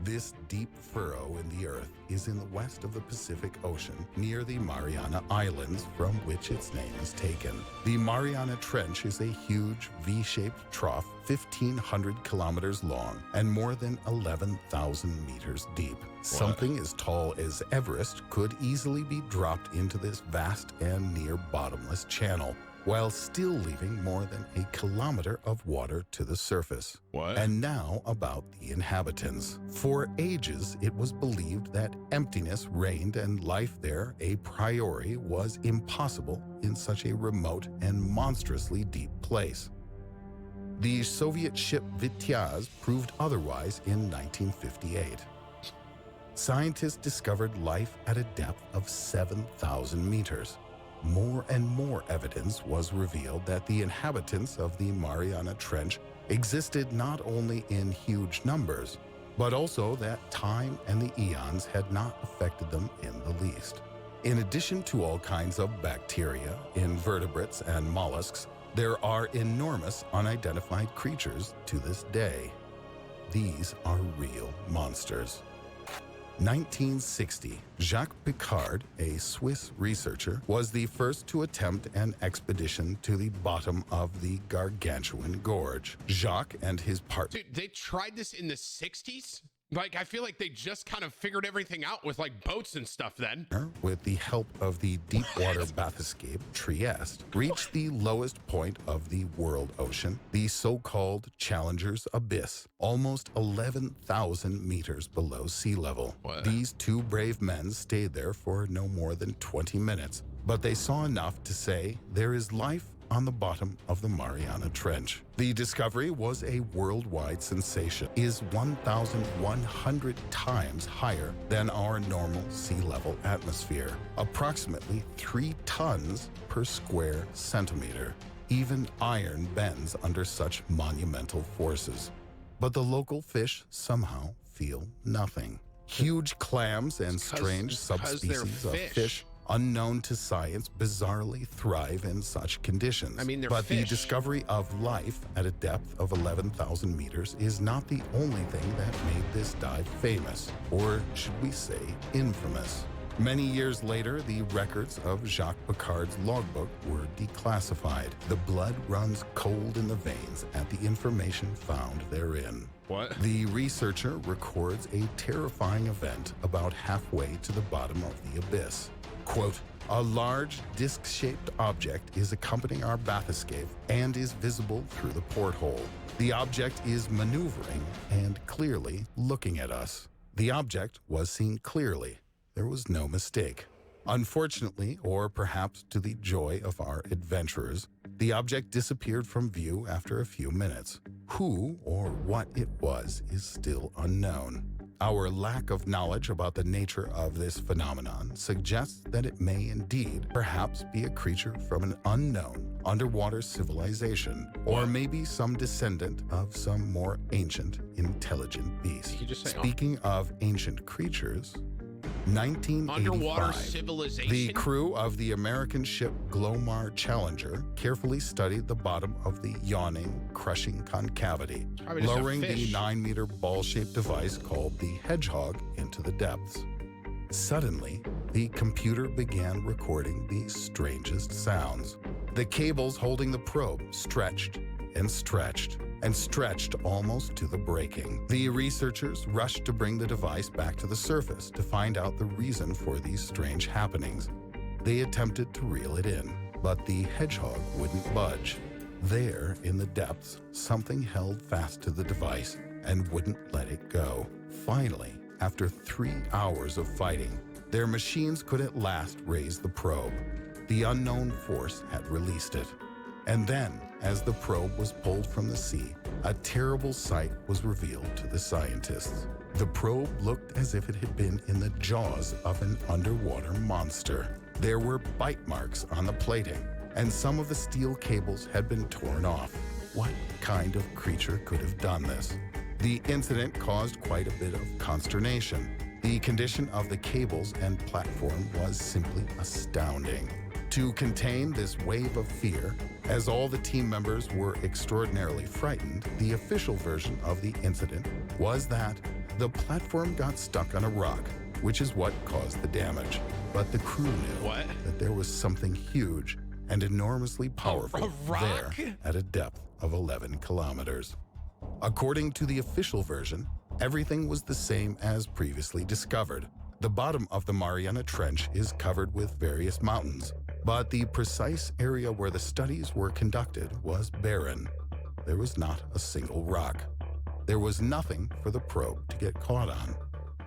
This deep furrow in the earth is in the west of the Pacific Ocean, near the Mariana Islands, from which its name is taken. The Mariana Trench is a huge V-shaped trough 1,500 kilometers long and more than 11,000 meters deep. Something as tall as Everest could easily be dropped into this vast and near bottomless channel, while still leaving more than a kilometer of water to the surface. What? And now about the inhabitants. For ages, it was believed that emptiness reigned and life there a priori was impossible in such a remote and monstrously deep place. The Soviet ship Vityaz proved otherwise in 1958. Scientists discovered life at a depth of 7,000 meters. More and more evidence was revealed that the inhabitants of the Mariana Trench existed not only in huge numbers, but also that time and the eons had not affected them in the least. In addition to all kinds of bacteria, invertebrates, and mollusks, there are enormous unidentified creatures to this day. These are real monsters. 1960, Jacques Picard, a Swiss researcher, was the first to attempt an expedition to the bottom of the Gargantuan Gorge. Jacques and his partner... Dude, they tried this in the 60s? Like, I feel like they just kind of figured everything out with like boats and stuff then. With the help of the deepwater bathyscaphe Trieste, reached the lowest point of the world ocean, the so-called Challenger's Abyss, almost 11,000 meters below sea level. What? These two brave men stayed there for no more than 20 minutes, but they saw enough to say there is life on the bottom of the Mariana Trench. The discovery was a worldwide sensation, is 1,100 times higher than our normal sea level atmosphere, approximately 3 tons per square centimeter. Even iron bends under such monumental forces. But the local fish somehow feel nothing. Huge clams and strange subspecies of fish unknown to science bizarrely thrive in such conditions. I mean, they're but fish. The discovery of life at a depth of 11,000 meters is not the only thing that made this dive famous, or should we say infamous. Many years later, the records of Jacques Piccard's logbook were declassified. The blood runs cold in the veins at the information found therein. What? The researcher records a terrifying event about halfway to the bottom of the abyss. Quote, "A large disc-shaped object is accompanying our bathyscaphe and is visible through the porthole. The object is maneuvering and clearly looking at us." The object was seen clearly. There was no mistake. Unfortunately, or perhaps to the joy of our adventurers, the object disappeared from view after a few minutes. Who or what it was is still unknown. Our lack of knowledge about the nature of this phenomenon suggests that it may indeed perhaps be a creature from an unknown underwater civilization, or maybe some descendant of some more ancient, intelligent beast. Did he just say, Speaking of ancient creatures, 1985, underwater civilization? the crew of the American ship Glomar Challenger carefully studied the bottom of the yawning, crushing concavity, Probably just a lowering the fish. 9-meter ball-shaped device called the Hedgehog into the depths. Suddenly, the computer began recording the strangest sounds. The cables holding the probe stretched and stretched and stretched almost to the breaking. The researchers rushed to bring the device back to the surface to find out the reason for these strange happenings. They attempted to reel it in, but the hedgehog wouldn't budge. There, in the depths, something held fast to the device and wouldn't let it go. Finally, after 3 hours of fighting, their machines could at last raise the probe. The unknown force had released it. And then, as the probe was pulled from the sea, a terrible sight was revealed to the scientists. The probe looked as if it had been in the jaws of an underwater monster. There were bite marks on the plating, and some of the steel cables had been torn off. What kind of creature could have done this? The incident caused quite a bit of consternation. The condition of the cables and platform was simply astounding. To contain this wave of fear, as all the team members were extraordinarily frightened, the official version of the incident was that the platform got stuck on a rock, which is what caused the damage. But the crew knew that there was something huge and enormously powerful there at a depth of 11 kilometers. According to the official version, everything was the same as previously discovered. The bottom of the Mariana Trench is covered with various mountains, but the precise area where the studies were conducted was barren. There was not a single rock. There was nothing for the probe to get caught on.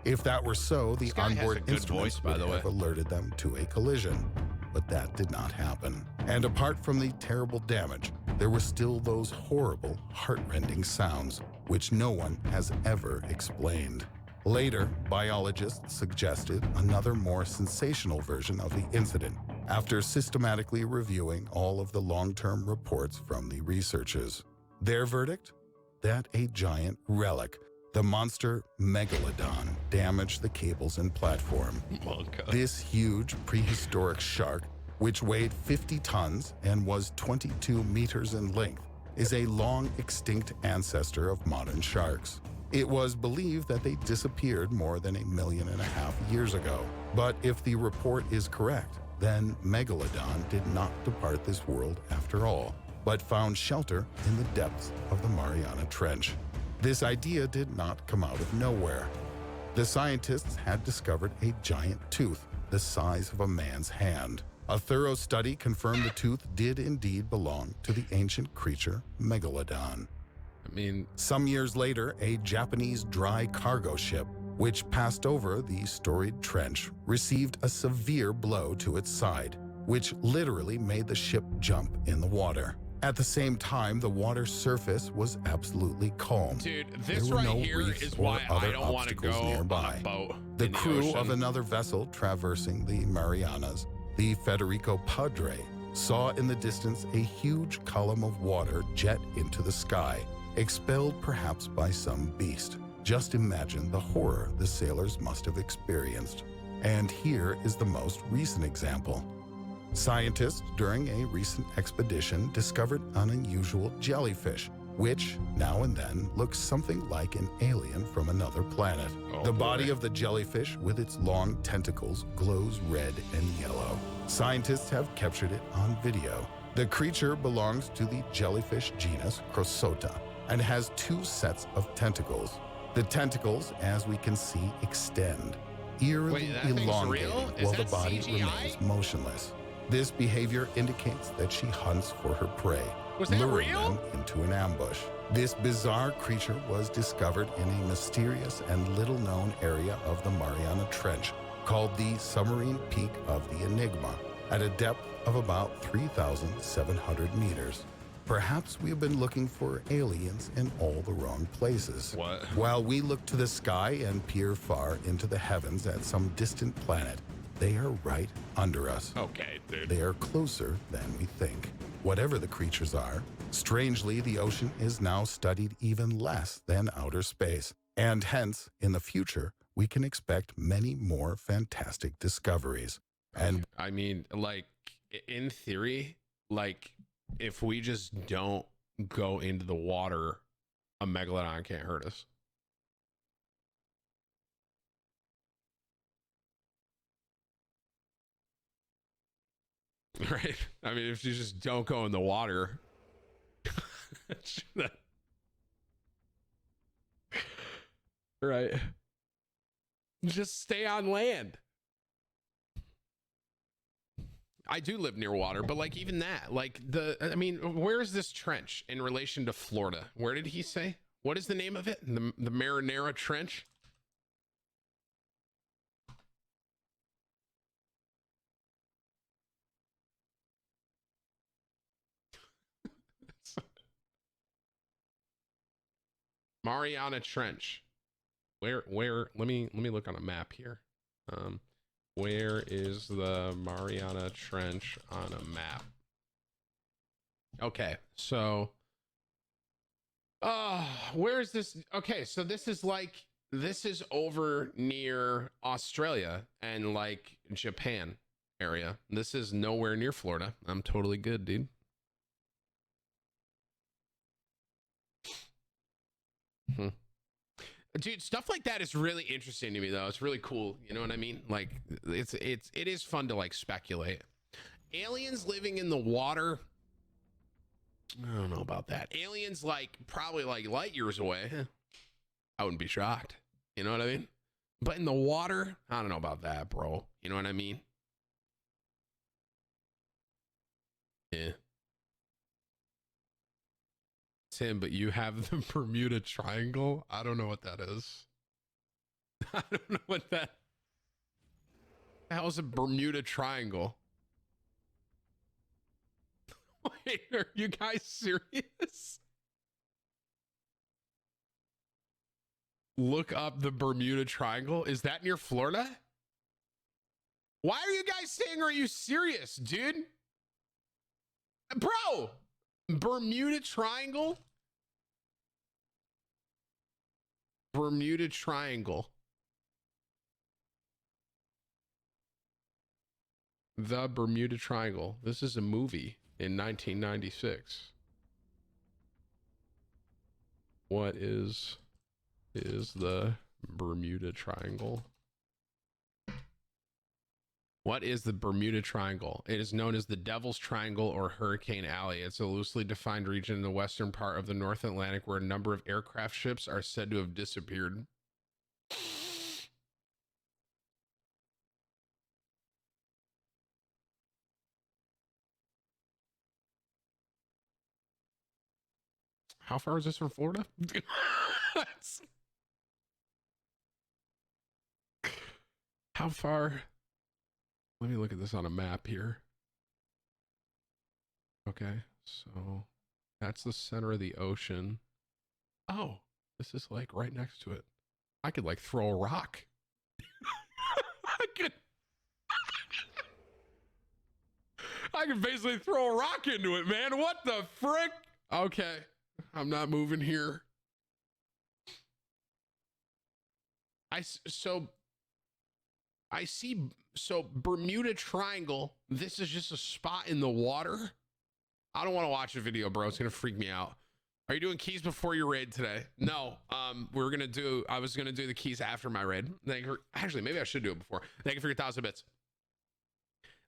If that were so, the onboard instruments would have alerted them to a collision, but that did not happen. And apart from the terrible damage, there were still those horrible, heart-rending sounds, which no one has ever explained. Later, biologists suggested another more sensational version of the incident after systematically reviewing all of the long-term reports from the researchers. Their verdict? That a giant relic, the monster Megalodon, damaged the cables and platform. This huge prehistoric shark, which weighed 50 tons and was 22 meters in length, is a long extinct ancestor of modern sharks. It was believed that they disappeared more than 1.5 million years ago. But if the report is correct, then Megalodon did not depart this world after all, but found shelter in the depths of the Mariana Trench. This idea did not come out of nowhere. The scientists had discovered a giant tooth the size of a man's hand. A thorough study confirmed the tooth did indeed belong to the ancient creature Megalodon. I mean, some years later, a Japanese dry cargo ship, which passed over the storied trench, received a severe blow to its side, which literally made the ship jump in the water. At the same time, the water surface was absolutely calm. Dude, this there were right no here reefs is or why I other don't want to obstacles go nearby. on a boat. The crew of another vessel traversing the Marianas, the Federico Padre, saw in the distance a huge column of water jet into the sky, expelled perhaps by some beast. Just imagine the horror the sailors must have experienced. And here is the most recent example. Scientists during a recent expedition discovered an unusual jellyfish, which now and then looks something like an alien from another planet. The body of the jellyfish with its long tentacles glows red and yellow. Scientists have captured it on video. The creature belongs to the jellyfish genus Crossota and has 2 sets of tentacles. The tentacles, as we can see, extend, eerily elongated while the body remains motionless. This behavior indicates that she hunts for her prey, luring them into an ambush. This bizarre creature was discovered in a mysterious and little-known area of the Mariana Trench called the Submarine Peak of the Enigma, at a depth of about 3,700 meters. Perhaps we have been looking for aliens in all the wrong places. What? While we look to the sky and peer far into the heavens at some distant planet, they are right under us. Okay, dude. They are closer than we think. Whatever the creatures are, strangely, the ocean is now studied even less than outer space. And hence, in the future, we can expect many more fantastic discoveries. And I mean, like, in theory, like, if we just don't go into the water, a megalodon can't hurt us. Right? I mean, if you just don't go in the water, right? Just stay on land. I do live near water, but like even that, like I mean, where is this trench in relation to Florida? Where did he say? What is the name of it? The Marinara Trench? Mariana Trench. Where let me look on a map here. Where is the Mariana Trench on a map? Okay, so where is this? Okay, so this is over near Australia and like Japan area. This is nowhere near Florida. I'm totally good, dude. Dude, stuff like that is really interesting to me though. It's really cool. You know what I mean? Like it is fun to like speculate. Aliens living in the water. I don't know about that. Aliens like probably like light years away. I wouldn't be shocked. You know what I mean? But in the water, I don't know about that, bro. You know what I mean? Yeah. Tim, but you have the Bermuda Triangle? I don't know what that is. I don't know what that. How's a Bermuda Triangle? Wait, are you guys serious? Look up the Bermuda Triangle. Is that near Florida? Why are you guys saying, are you serious, dude? Bro, Bermuda Triangle? Bermuda Triangle. The Bermuda Triangle. This is a movie in 1996. What is the Bermuda Triangle? What is the Bermuda Triangle? It is known as the Devil's Triangle or Hurricane Alley. It's a loosely defined region in the western part of the North Atlantic where a number of aircraft ships are said to have disappeared. How far is this from Florida? How far? Let me look at this on a map here. Okay, so that's the center of the ocean. Oh, this is like right next to it. I could like throw a rock. I could basically throw a rock into it, man. What the frick? Okay, I'm not moving here. I see. So Bermuda Triangle. This is just a spot in the water. I don't want to watch a video, bro. It's gonna freak me out. Are you doing keys before your raid today? No. I was gonna do the keys after my raid. Actually, maybe I should do it before. Thank you for your 1,000 bits.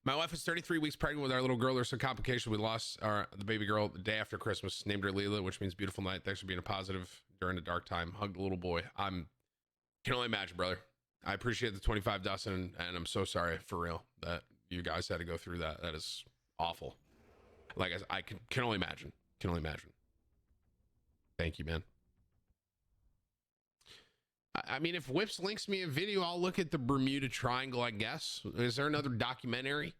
My wife is 33 weeks pregnant with our little girl. There's some complication. We lost the baby girl the day after Christmas. Named her Leela, which means beautiful night. Thanks for being a positive during a dark time. Hug the little boy. Can only imagine, brother. I appreciate the 25 Dustin, and I'm so sorry for real that you guys had to go through that. That is awful. Like I can only imagine. Can only imagine. Thank you, man. I mean, if Whips links me a video, I'll look at the Bermuda Triangle, I guess. Is there another documentary?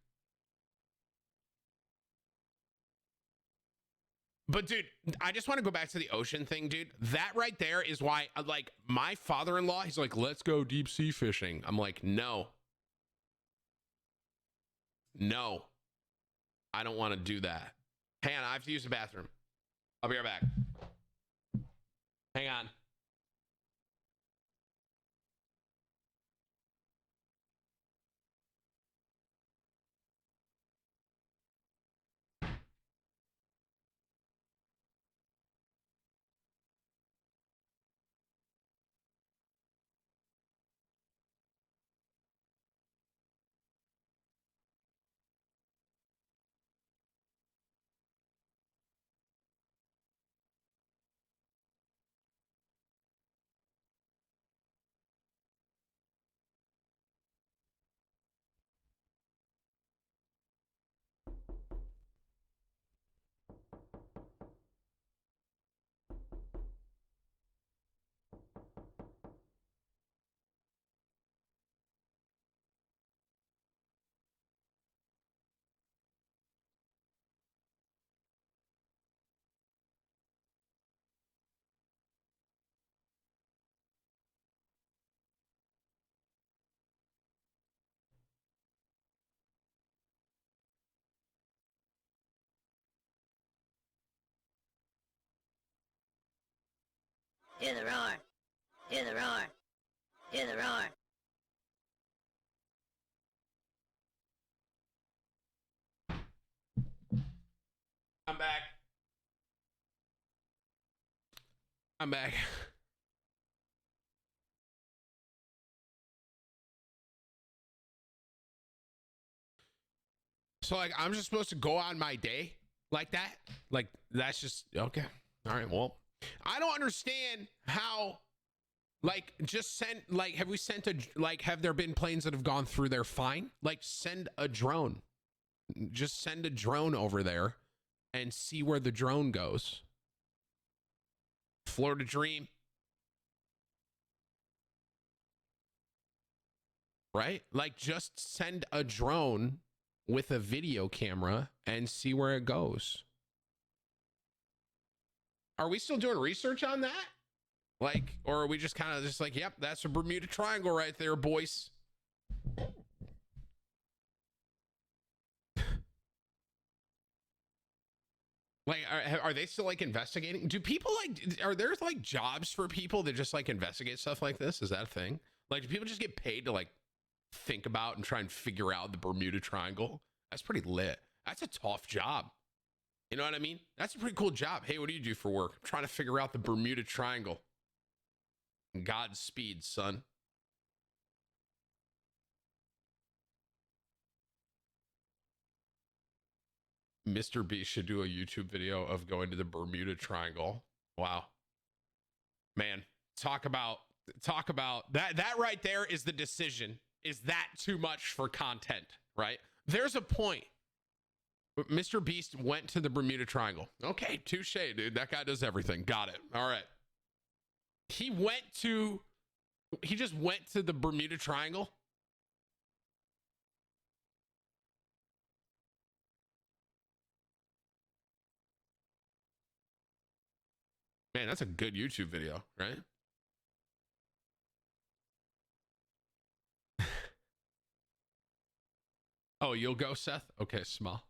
But dude, I just want to go back to the ocean thing, dude. That right there is why, like, my father-in-law, he's like, let's go deep sea fishing. I'm like, no. No. I don't want to do that. Hang on, I have to use the bathroom. I'll be right back. Hang on. Hear the roar! Hear the roar! Hear the roar! I'm back. I'm back. So, like, I'm just supposed to go on my day like that? Like, that's just, okay. All right, well, I don't understand how, like, just send, like, have we sent a, like, have there been planes that have gone through there fine? Like, send a drone. Just send a drone over there and see where the drone goes. Florida Dream. Right? Like, just send a drone with a video camera and see where it goes. Are we still doing research on that? Like, or are we just kind of just like, yep, that's a Bermuda Triangle right there, boys. Like, are they still like investigating? Do people like, are there like jobs for people that just like investigate stuff like this? Is that a thing? Like, do people just get paid to like think about and try and figure out the Bermuda Triangle? That's pretty lit. That's a tough job. You know what I mean? That's a pretty cool job. Hey, what do you do for work? I'm trying to figure out the Bermuda Triangle. Godspeed, son. Mr. Beast should do a YouTube video of going to the Bermuda Triangle. Wow. Man, talk about that. That right there is the decision. Is that too much for content, right? There's a point. Mr. Beast went to the Bermuda Triangle. Okay, touche, dude. That guy does everything. Got it. All right. He just went to the Bermuda Triangle. Man, that's a good YouTube video, right? Oh, you'll go, Seth? Okay, small.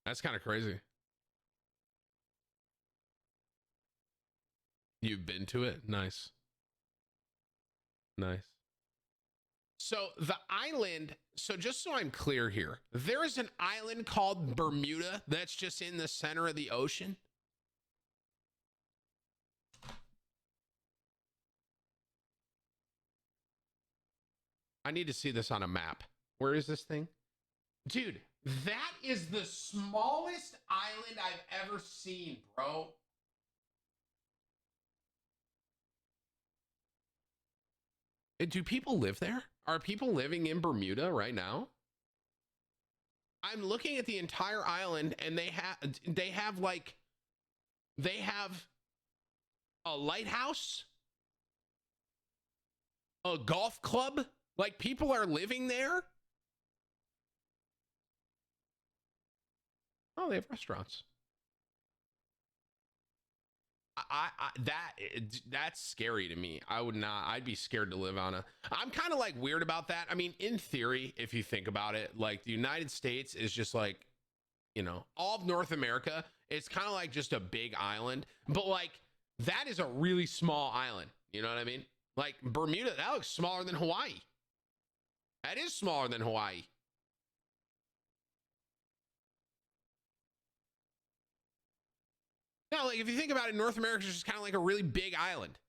That's kind of crazy. You've been to it? Nice. Nice. So the island, so just so I'm clear here, there is an island called Bermuda that's just in the center of the ocean. I need to see this on a map. Where is this thing? Dude, that is the smallest island I've ever seen, bro. Do people live there? Are people living in Bermuda right now? I'm looking at the entire island and they have a lighthouse, a golf club, like people are living there. Oh, they have restaurants. That's scary to me. I would not. I'd be scared to live on a. I'm kind of like weird about that. I mean, in theory, if you think about it, like the United States is just like, all of North America. It's kind of like just a big island, but like that is a really small island. You know what I mean? Like Bermuda, that looks smaller than Hawaii. That is smaller than Hawaii. No, like if you think about it, North America is just kind of like a really big island.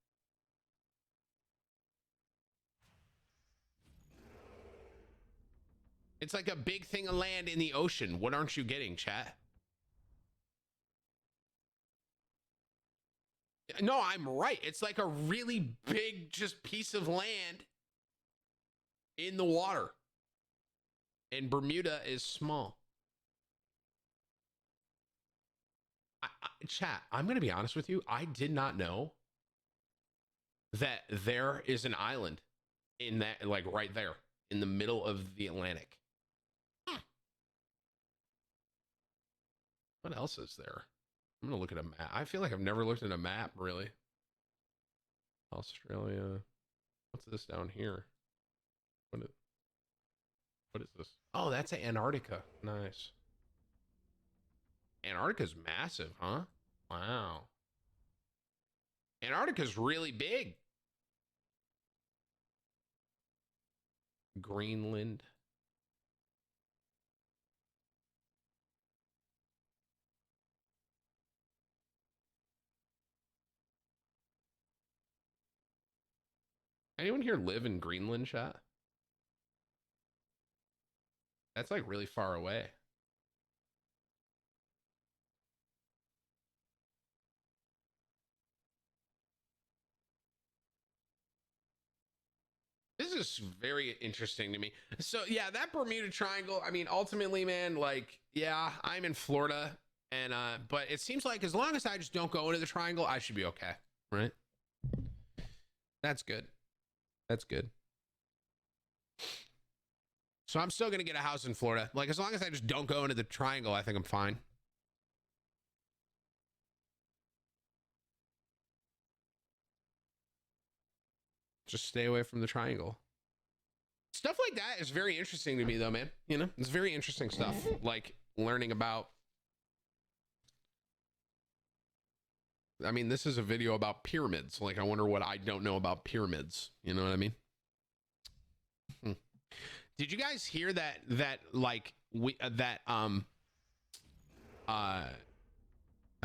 It's like a big thing of land in the ocean. What aren't you getting, chat? No, I'm right. It's like a really big just piece of land in the water. And Bermuda is small. Chat, I'm going to be honest with you. I did not know that there is an island in that, like right there in the middle of the Atlantic. What else is there? I'm going to look at a map. I feel like I've never looked at a map, really. Australia. What's this down here? What is this? Oh, that's Antarctica. Nice. Antarctica's massive, huh? Wow. Antarctica's really big. Greenland. Anyone here live in Greenland, chat? That's like really far away. This is very interesting to me. So yeah, that Bermuda Triangle, I mean, ultimately, man, like, yeah, I'm in Florida and but it seems like as long as I just don't go into the triangle, I should be okay, right? That's good. That's good. So I'm still gonna get a house in Florida. Like as long as I just don't go into the triangle, I think I'm fine. Just stay away from the triangle. Stuff like that is very interesting to me though, man. It's very interesting stuff. Like learning about, I mean, this is a video about pyramids. Like I wonder what I don't know about pyramids. You know what I mean? Did you guys hear that I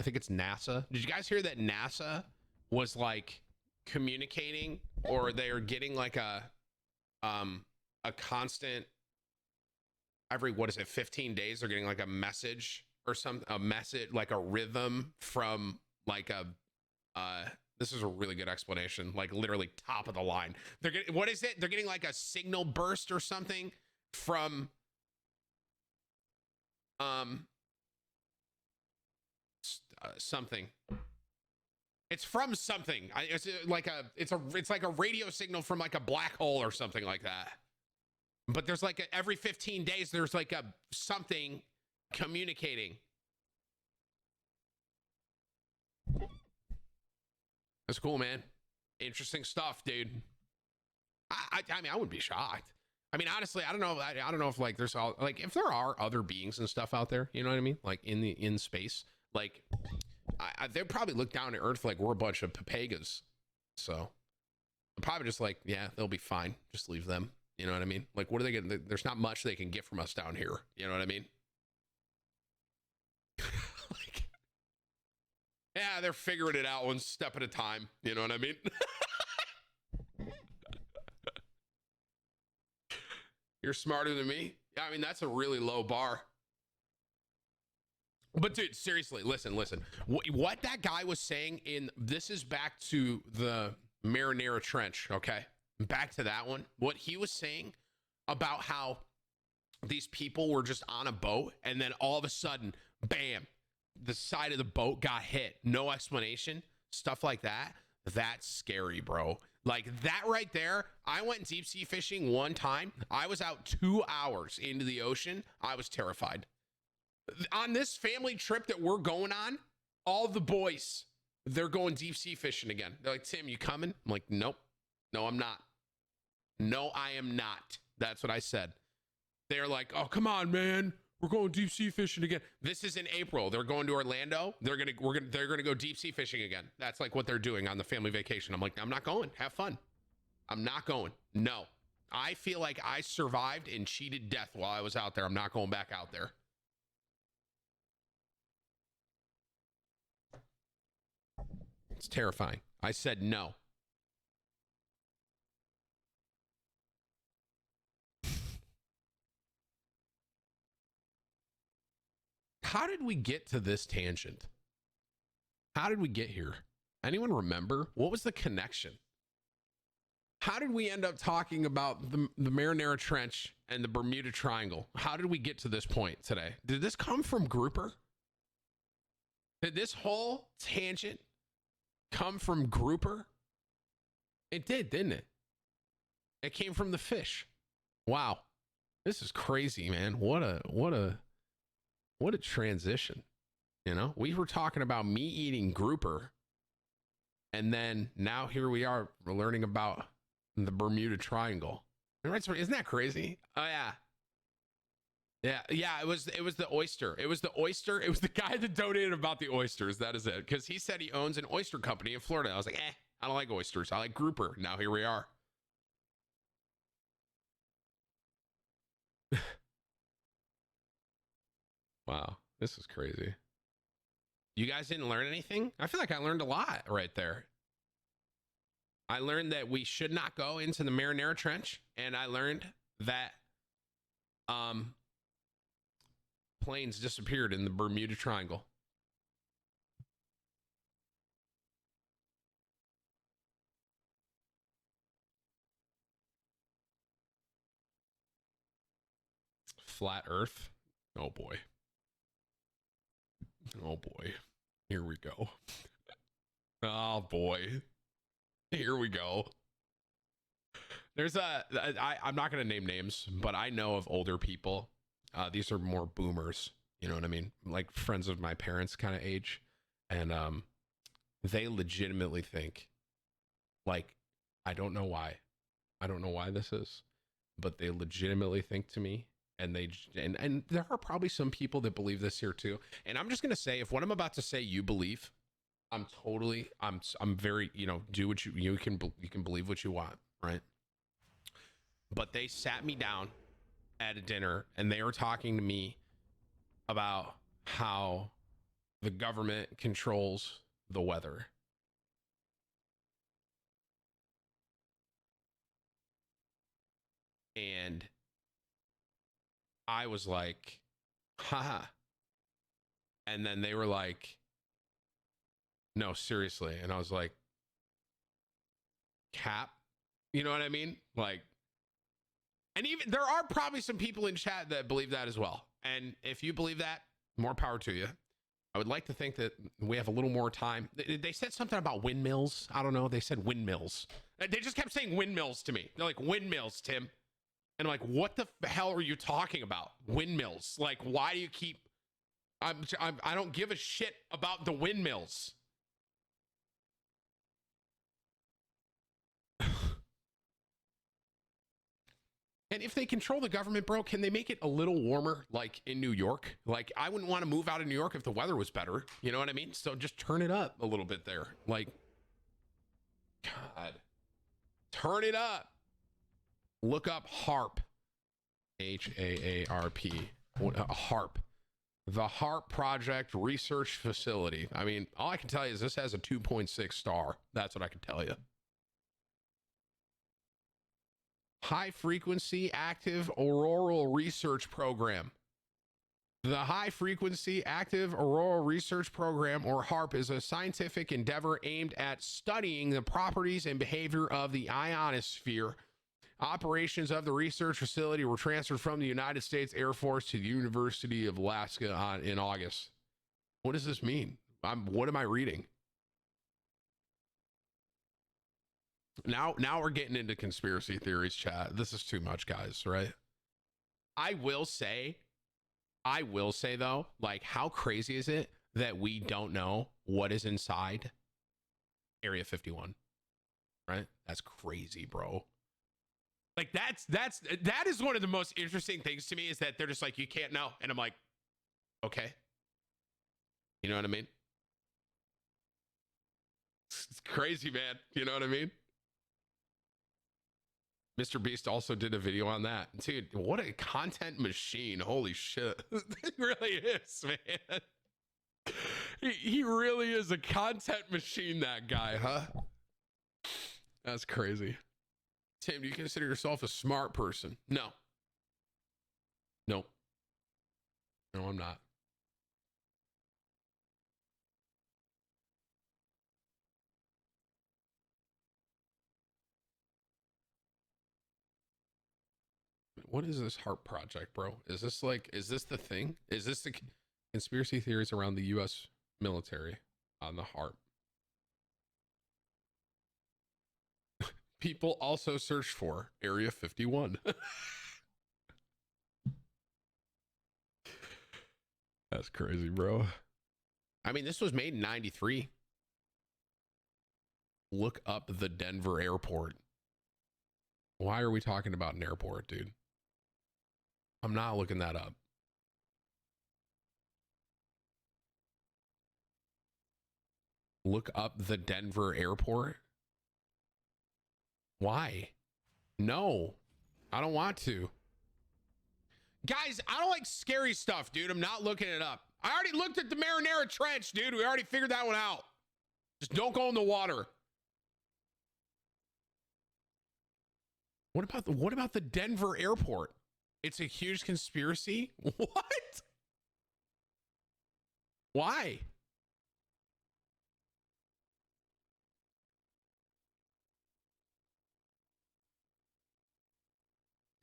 think it's NASA. Did you guys hear that NASA was like communicating, or they're getting like a constant every, what is it, 15 days, they're getting like a message or some, a message, like a rhythm from like a, this is a really good explanation, like literally top of the line. They're getting, what is it? They're getting like a signal burst or something from, something. It's from something. It's like a, it's like a radio signal from like a black hole or something like that. But there's like every 15 days, there's like a something communicating. That's cool, man. Interesting stuff, dude. I mean, I wouldn't be shocked. I mean, honestly, I don't know. I don't know if like there's all like if there are other beings and stuff out there. You know what I mean? Like in space, like they probably look down at Earth like we're a bunch of papagas. So I'm probably just like, yeah, they'll be fine. Just leave them. You know what I mean? Like, what are they getting? There's not much they can get from us down here. You know what I mean? Like, yeah, they're figuring it out one step at a time. You know what I mean? You're smarter than me. Yeah, I mean, that's a really low bar. But dude, seriously, listen. What that guy was saying this is back to the Marinara Trench, okay? Back to that one. What he was saying about how these people were just on a boat and then all of a sudden, bam, the side of the boat got hit. No explanation. Stuff like that. That's scary, bro. Like that right there. I went deep sea fishing one time. I was out 2 hours into the ocean. I was terrified. On this family trip that we're going on, all the boys, they're going deep sea fishing again. They're like, Tim, you coming? I'm like, nope. No, I'm not. No, I am not. That's what I said. They're like, oh, come on, man. We're going deep sea fishing again. This is in April. They're going to Orlando. They're gonna go deep sea fishing again. That's like what they're doing on the family vacation. I'm like, I'm not going. Have fun. I'm not going. No. I feel like I survived and cheated death while I was out there. I'm not going back out there. It's terrifying. I said no. How did we get to this tangent? How did we get here? Anyone remember? What was the connection? How did we end up talking about the Marinara Trench and the Bermuda Triangle? How did we get to this point today? Did this come from Grouper? Did this whole tangent come from Grouper? It did, didn't it? It came from the fish. Wow. This is crazy, man. What a transition. You know, we were talking about me eating grouper, and then now here we are, we're learning about the Bermuda Triangle. Isn't that crazy? Oh yeah. It was the oyster. It was the oyster. It was the guy that donated about the oysters. That is it. Because he said he owns an oyster company in Florida. I was like, I don't like oysters. I like grouper. Now here we are. Wow, this is crazy. You guys didn't learn anything? I feel like I learned a lot right there. I learned that we should not go into the Marinara Trench, and I learned that planes disappeared in the Bermuda Triangle. Flat Earth. Oh boy. Oh boy. Here we go. Oh boy. Here we go. There's I'm not going to name names, but I know of older people. These are more boomers. You know what I mean? Like friends of my parents' kind of age. And they legitimately think, like, I don't know why. I don't know why this is, but they legitimately think to me, and and there are probably some people that believe this here too. And I'm just going to say, if what I'm about to say you believe, I'm very, you know, do what you can believe what you want, right? But they sat me down at a dinner and they were talking to me about how the government controls the weather. And I was like, haha. And then they were like, no, seriously. And I was like, cap? You know what I mean? Like, and even there are probably some people in chat that believe that as well. And if you believe that, more power to you. I would like to think that we have a little more time. They said something about windmills. I don't know. They said windmills. They just kept saying windmills to me. They're like, windmills, Tim. And I'm like, what the hell are you talking about? Windmills. Like, why do you keep... I don't give a shit about the windmills. And if they control the government, bro, can they make it a little warmer, like in New York? Like, I wouldn't want to move out of New York if the weather was better. You know what I mean? So just turn it up a little bit there. Like, God, turn it up. Look up HARP. HAARP. HARP. The HARP Project Research Facility. I mean, all I can tell you is this has a 2.6 star. That's what I can tell you. High Frequency Active Auroral Research Program. The High Frequency Active Auroral Research Program, or HARP, is a scientific endeavor aimed at studying the properties and behavior of the ionosphere. Operations of the research facility were transferred from the United States Air Force to the University of Alaska in August. What does this mean? What am I reading? Now we're getting into conspiracy theories, chat. This is too much, guys, right? I will say though, like, how crazy is it that we don't know what is inside Area 51? Right? That's crazy, bro. Like, that is one of the most interesting things to me, is that they're just like, you can't know. And I'm like, okay. You know what I mean? It's crazy, man. You know what I mean? Mr. Beast also did a video on that. Dude, what a content machine. Holy shit. He really is, man. He really is a content machine, that guy, huh? That's crazy. Tim, do you consider yourself a smart person? No. No. No, I'm not. What is this HARP project, bro? Is this the thing? Is this the conspiracy theories around the U.S. military on the HARP? People also search for Area 51. That's crazy, bro. I mean, this was made in 93. Look up the Denver airport. Why are we talking about an airport, dude? I'm not looking that up. Look up the Denver airport. Why? No, I don't want to. Guys, I don't like scary stuff, dude. I'm not looking it up. I already looked at the Marinara Trench, dude. We already figured that one out. Just don't go in the water. What about the Denver airport? It's a huge conspiracy? What? Why?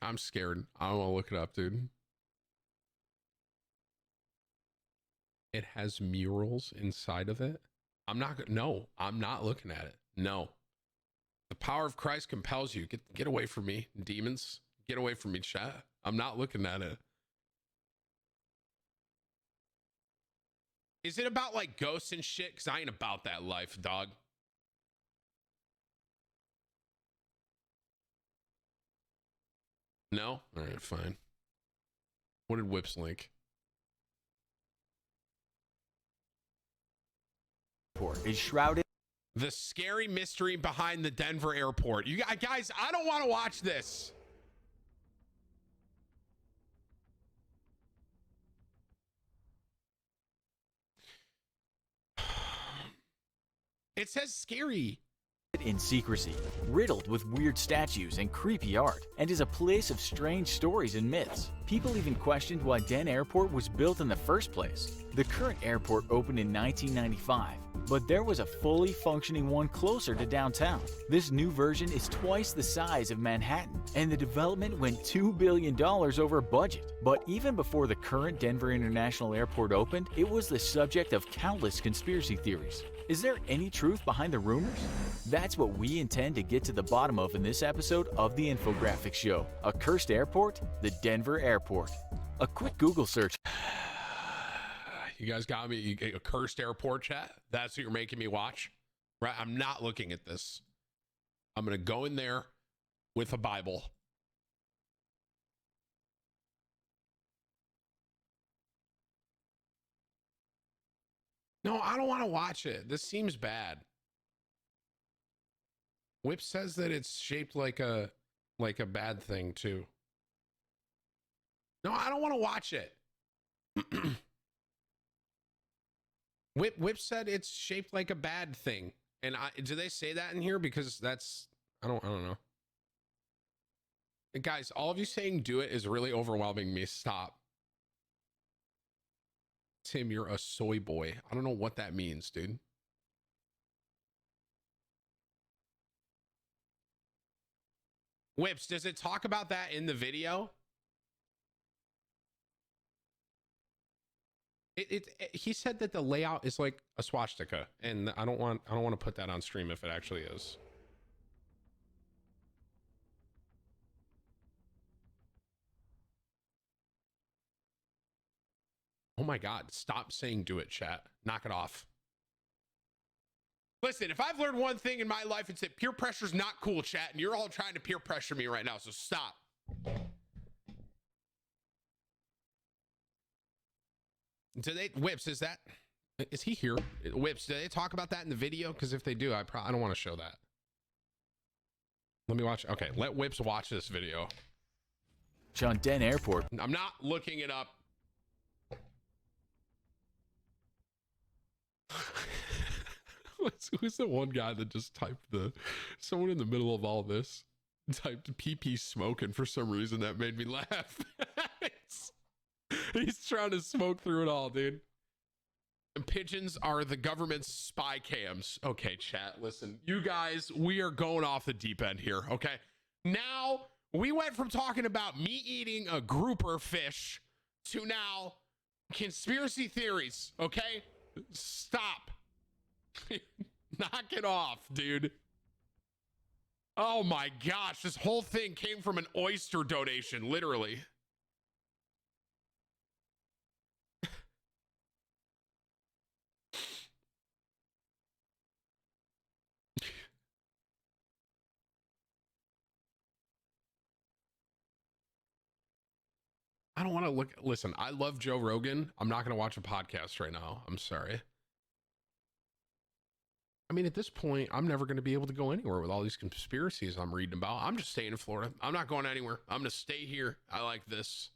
I'm scared. I don't want to look it up, dude. It has murals inside of it. I'm not looking at it. No. The power of Christ compels you. Get away from me, demons. Get away from me, chat. I'm not looking at it. Is it about like ghosts and shit? Because I ain't about that life, dog. No? All right, fine. What did Whips link? Is shrouded. The scary mystery behind the Denver airport. You guys, I don't want to watch this. It says scary. in secrecy, riddled with weird statues and creepy art, and is a place of strange stories and myths. People even questioned why Den Airport was built in the first place. The current airport opened in 1995, but there was a fully functioning one closer to downtown. This new version is twice the size of Manhattan, and the development went $2 billion over budget. But even before the current Denver International Airport opened, it was the subject of countless conspiracy theories. Is there any truth behind the rumors? That's what we intend to get to the bottom of in this episode of the Infographics Show. A cursed airport? The Denver Airport. A quick Google search. You guys got me a cursed airport, chat? That's what you're making me watch? Right? I'm not looking at this. I'm going to go in there with a Bible. No, I don't want to watch it. This seems bad. Whip says that it's shaped like a bad thing too. No, I don't want to watch it. Whip said it's shaped like a bad thing. And do they say that in here? Because that's I don't know. And guys, all of you saying do it is really overwhelming me. Stop. Tim, you're a soy boy. I don't know what that means, dude. Whips, does it talk about that in the video? He said that the layout is like a swastika, and I don't want to put that on stream if it actually is. Oh my God, stop saying do it, chat. Knock it off. Listen, if I've learned one thing in my life, it's that peer pressure is not cool, chat, and you're all trying to peer pressure me right now, so stop. Do they, Whips, is he here? Whips, do they talk about that in the video? Because if they do, I don't want to show that. Let me watch. Okay, let Whips watch this video. On Den Airport. I'm not looking it up. Who's the one guy that just typed someone in the middle of all this typed PP smoking for some reason that made me laugh. He's trying to smoke through it all, dude. And pigeons are the government's spy cams. Okay, chat, listen, you guys, we are going off the deep end here. Okay, now we went from talking about me eating a grouper fish to now conspiracy theories. Okay, stop. Knock it off, dude. Oh my gosh, this whole thing came from an oyster donation, literally. I don't want to look. Listen, I love Joe Rogan. I'm not going to watch a podcast right now. I'm sorry. I mean, at this point, I'm never going to be able to go anywhere with all these conspiracies I'm reading about. I'm just staying in Florida. I'm not going anywhere. I'm going to stay here. I like this.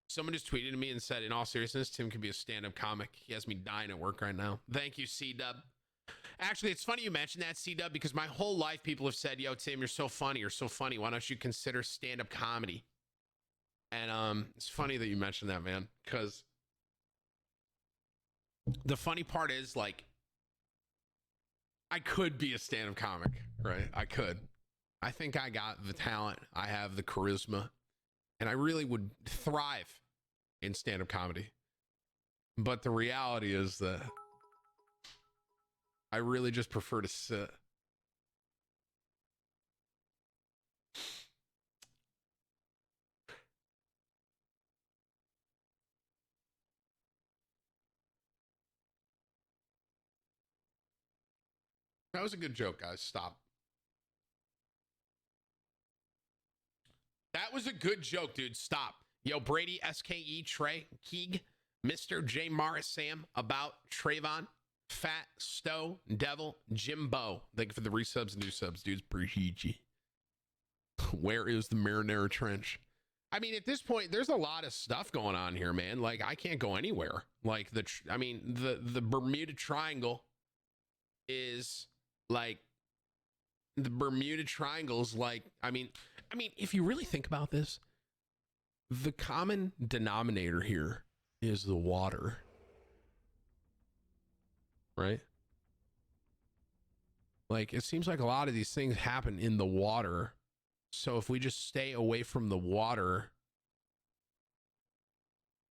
Someone just tweeted to me and said, in all seriousness, Tim can be a stand-up comic. He has me dying at work right now. Thank you, C-Dub. Actually, it's funny you mentioned that, C-Dub, because my whole life people have said, yo, Tim, you're so funny. You're so funny. Why don't you consider stand-up comedy? And it's funny that you mentioned that, man, because the funny part is, like, I could be a stand-up comic, right? I could. I think I got the talent. I have the charisma. And I really would thrive in stand-up comedy. But the reality is that I really just prefer to sit. That was a good joke, guys. Stop. That was a good joke, dude. Stop. Yo, Brady, SKE, Trey, Keeg, Mr. J. Morris, Sam, About, Trayvon, Fat, Stowe, Devil, Jimbo. Thank you for the resubs and new subs, dudes. Appreciate you. Where is the Marinara Trench? I mean, at this point, there's a lot of stuff going on here, man. Like, I can't go anywhere. Like, the Bermuda Triangle is, like, the Bermuda Triangle's like, I mean, if you really think about this, the common denominator here is the water, right? Like, it seems like a lot of these things happen in the water. So if we just stay away from the water,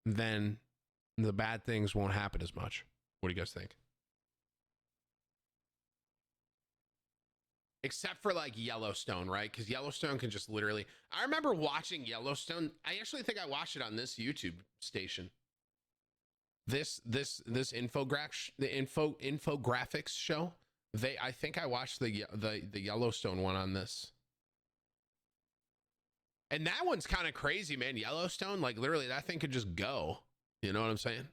then the bad things won't happen as much. What do you guys think? Except for like Yellowstone, right? Because Yellowstone can just literally. I remember watching Yellowstone. I actually think I watched it on this YouTube station. This infographics show. I think I watched the Yellowstone one on this. And that one's kind of crazy, man. Yellowstone, like literally that thing could just go. You know what I'm saying?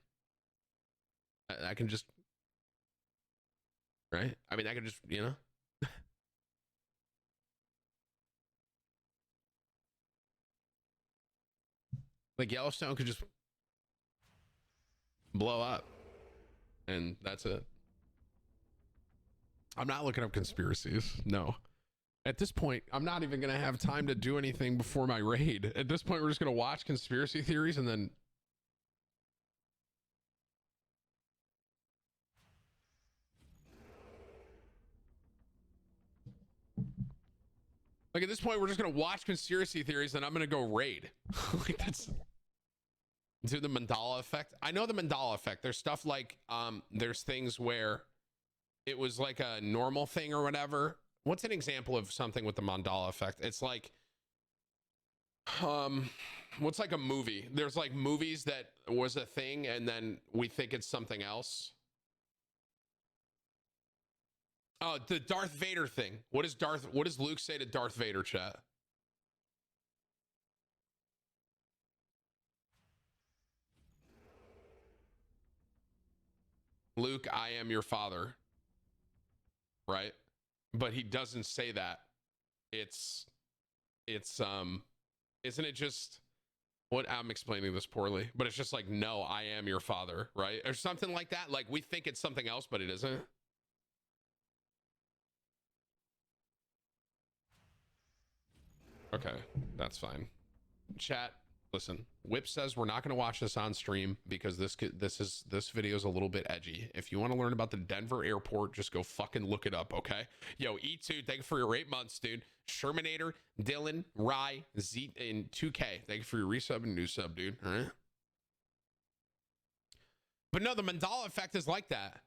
I can just, right? I mean, I could just, you know. Like Yellowstone could just blow up. And that's it. I'm not looking up conspiracies. No. At this point, I'm not even going to have time to do anything before my raid. At this point, we're just going to watch conspiracy theories and then... Like, at this point, we're just going to watch conspiracy theories and I'm going to go raid. Like, that's... Do the Mandela effect. I know the Mandela effect. There's stuff like, there's things where it was like a normal thing or whatever. What's an example of something with the Mandela effect? It's like, what's like a movie? There's like movies that was a thing and then we think it's something else. Oh, the Darth Vader thing. What does Luke say to Darth Vader, chat? Luke, I am your father. Right? But he doesn't say that. It's isn't it just what I'm explaining this poorly, but it's just like, no, I am your father, right? Or something like that. Like we think it's something else, but it isn't. Okay, that's fine. Chat, listen. Whip says we're not going to watch this on stream because this video is a little bit edgy. If you want to learn about the Denver airport, just go fucking look it up, okay? Yo, E2, thank you for your 8 months, dude. Shermanator, Dylan, Rye, Z, and 2K. Thank you for your resub and new sub, dude. All right. But no, the Mandela effect is like that.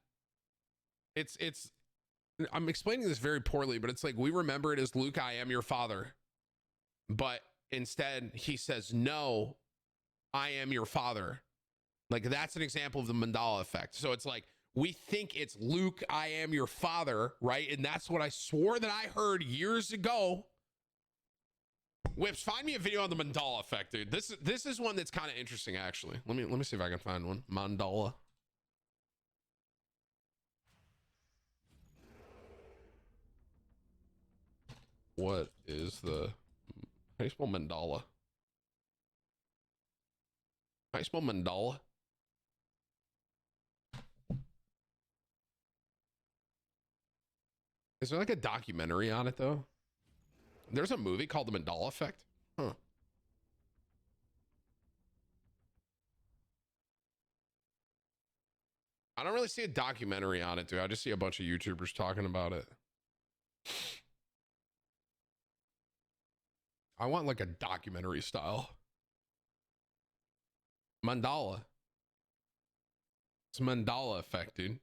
It's I'm explaining this very poorly, but it's like we remember it as Luke, I am your father. But instead, he says, no, I am your father. Like, that's an example of the Mandela effect. So it's like, we think it's Luke, I am your father, right? And that's what I swore that I heard years ago. Whips, find me a video on the Mandela effect, dude. This is one that's kind of interesting, actually. Let me see if I can find one. Mandela. What is the... How do you spell mandala? How do you spell mandala? Is there like a documentary on it though? There's a movie called The Mandela Effect? Huh. I don't really see a documentary on it, dude. I just see a bunch of YouTubers talking about it. I want like a documentary style. Mandala. It's Mandala effect, dude.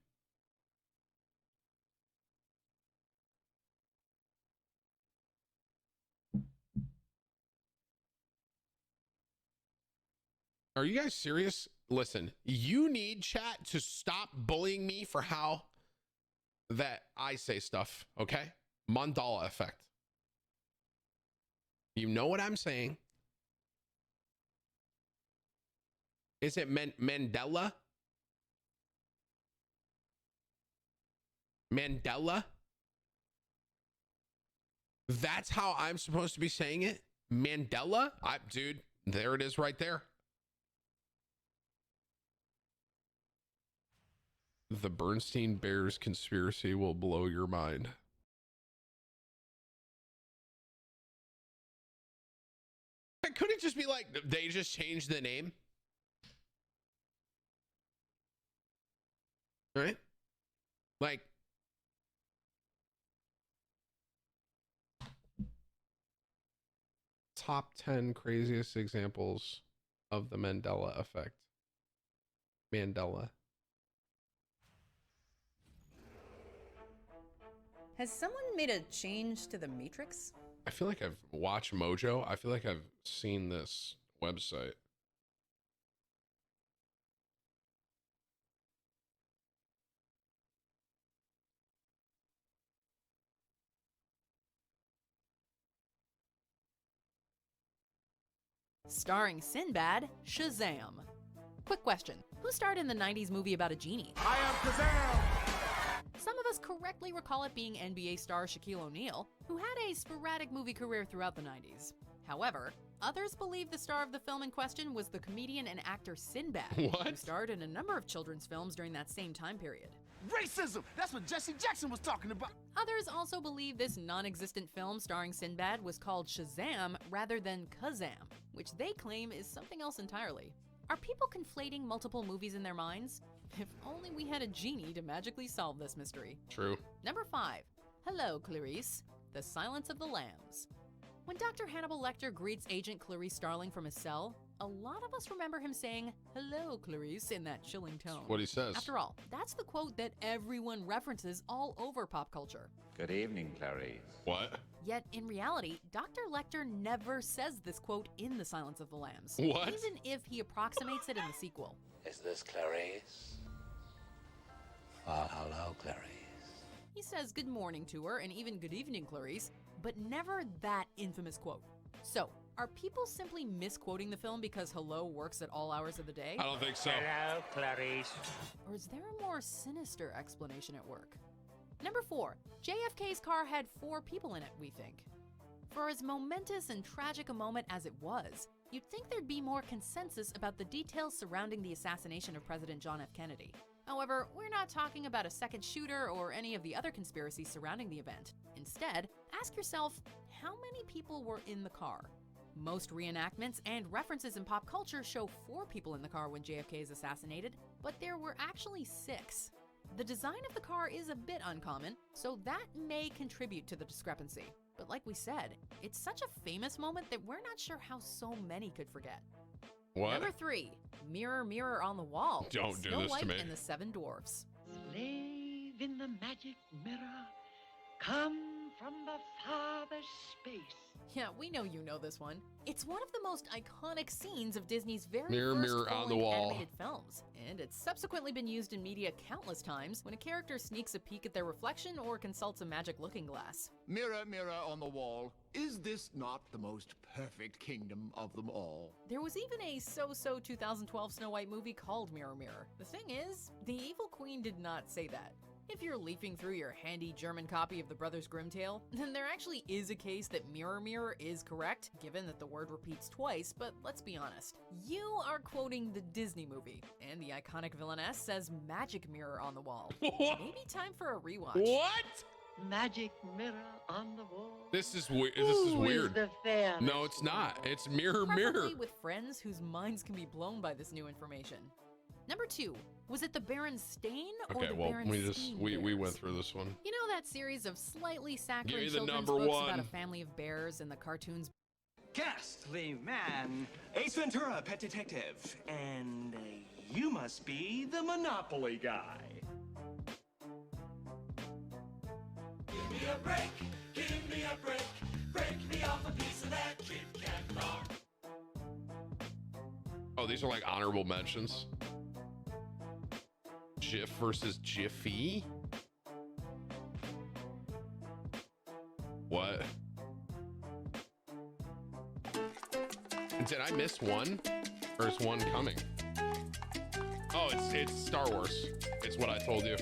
Are you guys serious? Listen, you need chat to stop bullying me for how that I say stuff, okay? Mandala effect. You know what I'm saying? Is it Mandela? Mandela? That's how I'm supposed to be saying it? Mandela? Dude, there it is right there. The Bernstein Bears conspiracy will blow your mind. could it just be like they just changed the name? Right? Like, top 10 craziest examples of the Mandela effect. Mandela. Has someone made a change to the Matrix? I feel like I've watched Mojo. I feel like I've seen this website. Starring Sinbad, Shazam. Quick question, who starred in the 90s movie about a genie? I am Kazam! Some of us correctly recall it being NBA star Shaquille O'Neal, who had a sporadic movie career throughout the 90s. However, others believe the star of the film in question was the comedian and actor Sinbad, who What? starred in a number of children's films during that same time period. Racism! That's what Jesse Jackson was talking about. Others also believe this non-existent film starring Sinbad was called Shazam rather than Kazam, which they claim is something else entirely. Are people conflating multiple movies in their minds? If only we had a genie to magically solve this mystery. True. Number 5. Hello, Clarice. The Silence of the Lambs. When Dr. Hannibal Lecter greets Agent Clarice Starling from his cell, a lot of us remember him saying, "Hello, Clarice," in that chilling tone. What he says. After all, that's the quote that everyone references all over pop culture. Good evening, Clarice. What? Yet, in reality, Dr. Lecter never says this quote in The Silence of the Lambs. What? Even if he approximates it in the sequel. Is this Clarice? Hello, Clarice. He says good morning to her and even good evening, Clarice, but never that infamous quote. So, are people simply misquoting the film because hello works at all hours of the day? I don't think so. Hello, Clarice. Or is there a more sinister explanation at work? Number 4. JFK's car had 4 people in it, we think. For as momentous and tragic a moment as it was, you'd think thered be more consensus about the details surrounding the assassination of President John F. Kennedy. However, we're not talking about a second shooter or any of the other conspiracies surrounding the event. Instead, ask yourself, how many people were in the car? Most reenactments and references in pop culture show 4 people in the car when JFK is assassinated, but there were actually 6. The design of the car is a bit uncommon, so that may contribute to the discrepancy. But like we said, it's such a famous moment that we're not sure how so many could forget. What? Number 3, Mirror, Mirror on the Wall. Don't do Snow this to White me. and the 7 Dwarfs. Slave in the magic mirror, come from the farthest space. Yeah, we know you know this one. It's one of the most iconic scenes of Disney's very Mirror, first mirror on the full-length wall. animated films, and it's subsequently been used in media countless times when a character sneaks a peek at their reflection or consults a magic looking glass. Mirror, mirror on the wall, is this not the most perfect kingdom of them all? There was even a so-so 2012 Snow White movie called Mirror Mirror. The thing is, the evil queen did not say that. If you're leafing through your handy German copy of the Brothers Grimm tale, then there actually is a case that Mirror Mirror is correct, given that the word repeats twice, but let's be honest. You are quoting the Disney movie, and the iconic villainess says magic mirror on the wall. What? Maybe time for a rewatch. What? Magic mirror on the wall. This is weird. This is Who weird. the fairest No, it's not. It's mirror, mirror. Preferably with friends whose minds can be blown by this new information. Number 2, was it the Berenstain or Okay, the well, Berenstain we Bears? went through this one. You know that series of slightly Give saccharine me the children's number books about one. a family of bears and the cartoons? Ghastly man, Ace Ventura, pet detective, and you must be the Monopoly guy. Give me a break, give me a break, break me off a piece of that Kit Kat bar. Oh, these are like honorable mentions. Jif versus Jiffy? What? Did I miss one? Or is one coming? Oh, it's Star Wars. It's what I told you.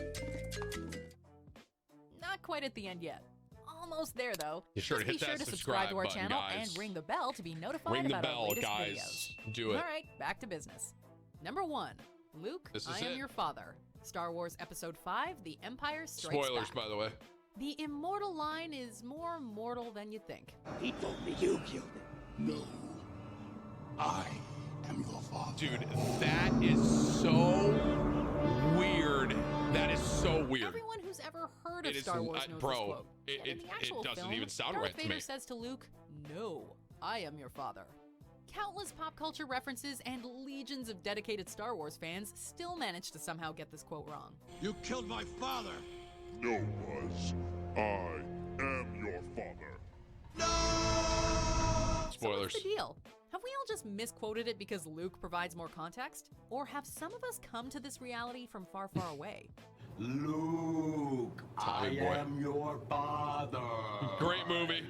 Not quite at the end yet. Almost there though. You sure to Just hit be that sure to subscribe to our button, channel guys. and ring the bell to be notified Ring the about our bell, latest guys. videos. Do it. All right, back to business. Number 1, Luke, This is I am it. your father. Star Wars Episode 5, The Empire Strikes Spoilers, Back. by the way. The immortal line is more mortal than you think. He told me you killed him. No, I am your father. Dude, that is so weird. That is so weird. Everyone who's ever heard It of is, Star Wars knows bro, this quote. it Yet in the actual doesn't film, even sound Darth right to Vader me. says to Luke, "No, I am your father." Countless pop culture references and legions of dedicated Star Wars fans still manage to somehow get this quote wrong. You killed my father. No, Buzz. I am your father. So Spoilers. what's the deal? Have we all just misquoted it because Luke provides more context? Or have some of us come to this reality from far, far away? Luke, I Tommy boy. am your father. Great movie.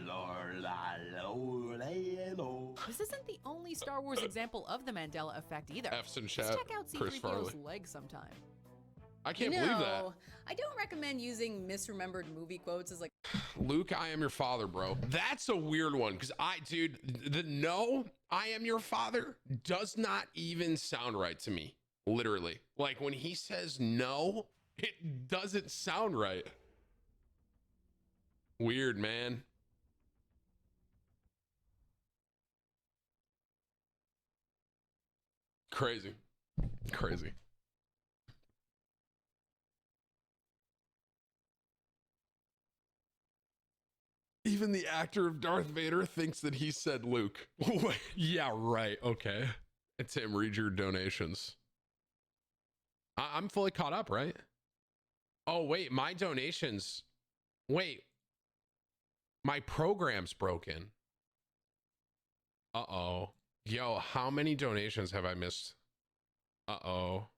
This isn't the only Star Wars example of the Mandela effect either. F's in Let's chat, check out Chris C-3PO's Farley. leg sometime. I can't believe that. I don't recommend using misremembered movie quotes as like Luke, I am your father, bro. That's a weird one because dude, the no, I am your father does not even sound right to me. Literally. Like when he says no, it doesn't sound right. Weird, man. Crazy. Crazy. Even the actor of Darth Vader thinks that he said Luke. Yeah, right. Okay. And Tim, read your donations. I'm fully caught up, right? Oh, wait, my donations. Wait. My program's broken. Uh-oh. Yo, how many donations have I missed? Uh-oh.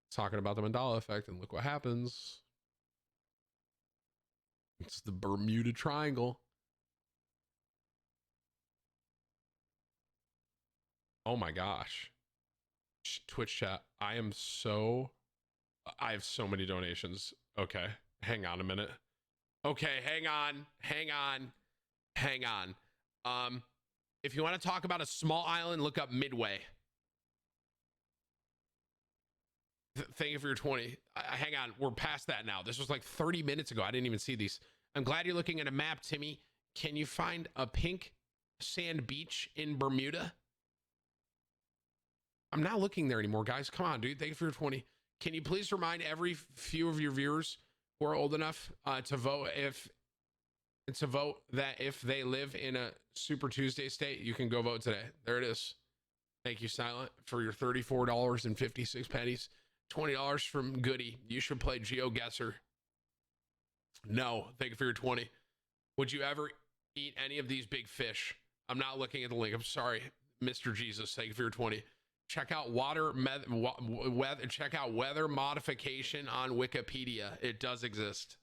Talking about the Mandela effect, and look what happens. It's the Bermuda Triangle. Oh my gosh. Twitch chat. I have so many donations. Okay. Hang on a minute. Okay, hang on. If you want to talk about a small island, look up Midway. Thank you for your 20. Hang on, we're past that now. This was like 30 minutes ago. I didn't even see these. I'm glad you're looking at a map, Timmy. Can you find a pink sand beach in Bermuda? I'm not looking there anymore, guys. Come on, dude. Thank you for your 20. Can you please remind every few of your viewers who are old enough to vote that if they live in a Super Tuesday state, you can go vote today. There it is. Thank you, Silent, for your $34.56. $20 from Goody. You should play GeoGuessr. No, thank you for your 20. Would you ever eat any of these big fish? I'm not looking at the link. I'm sorry, Mr. Jesus. Thank you for your 20. Check out check out weather modification on Wikipedia. It does exist.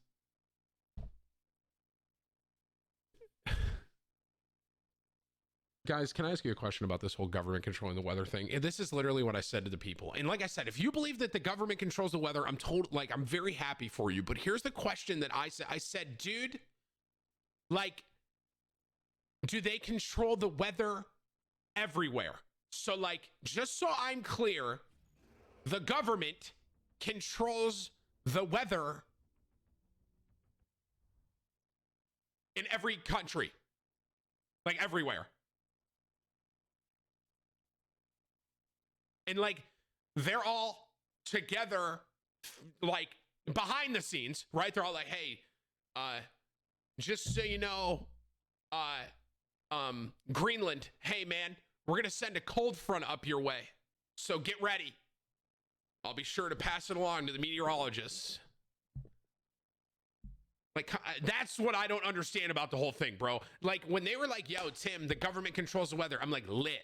Guys, can I ask you a question about this whole government controlling the weather thing? And this is literally what I said to the people. And like I said, if you believe that the government controls the weather, I'm very happy for you. But here's the question that I said. I said, dude, like, do they control the weather everywhere? So like, just so I'm clear, the government controls the weather in every country, like everywhere. And like, they're all together, like behind the scenes, right? They're all like, hey, just so you know, Greenland, hey man, we're going to send a cold front up your way. So get ready. I'll be sure to pass it along to the meteorologists. Like, that's what I don't understand about the whole thing, bro. Like, when they were like, yo, Tim, the government controls the weather, I'm like, lit.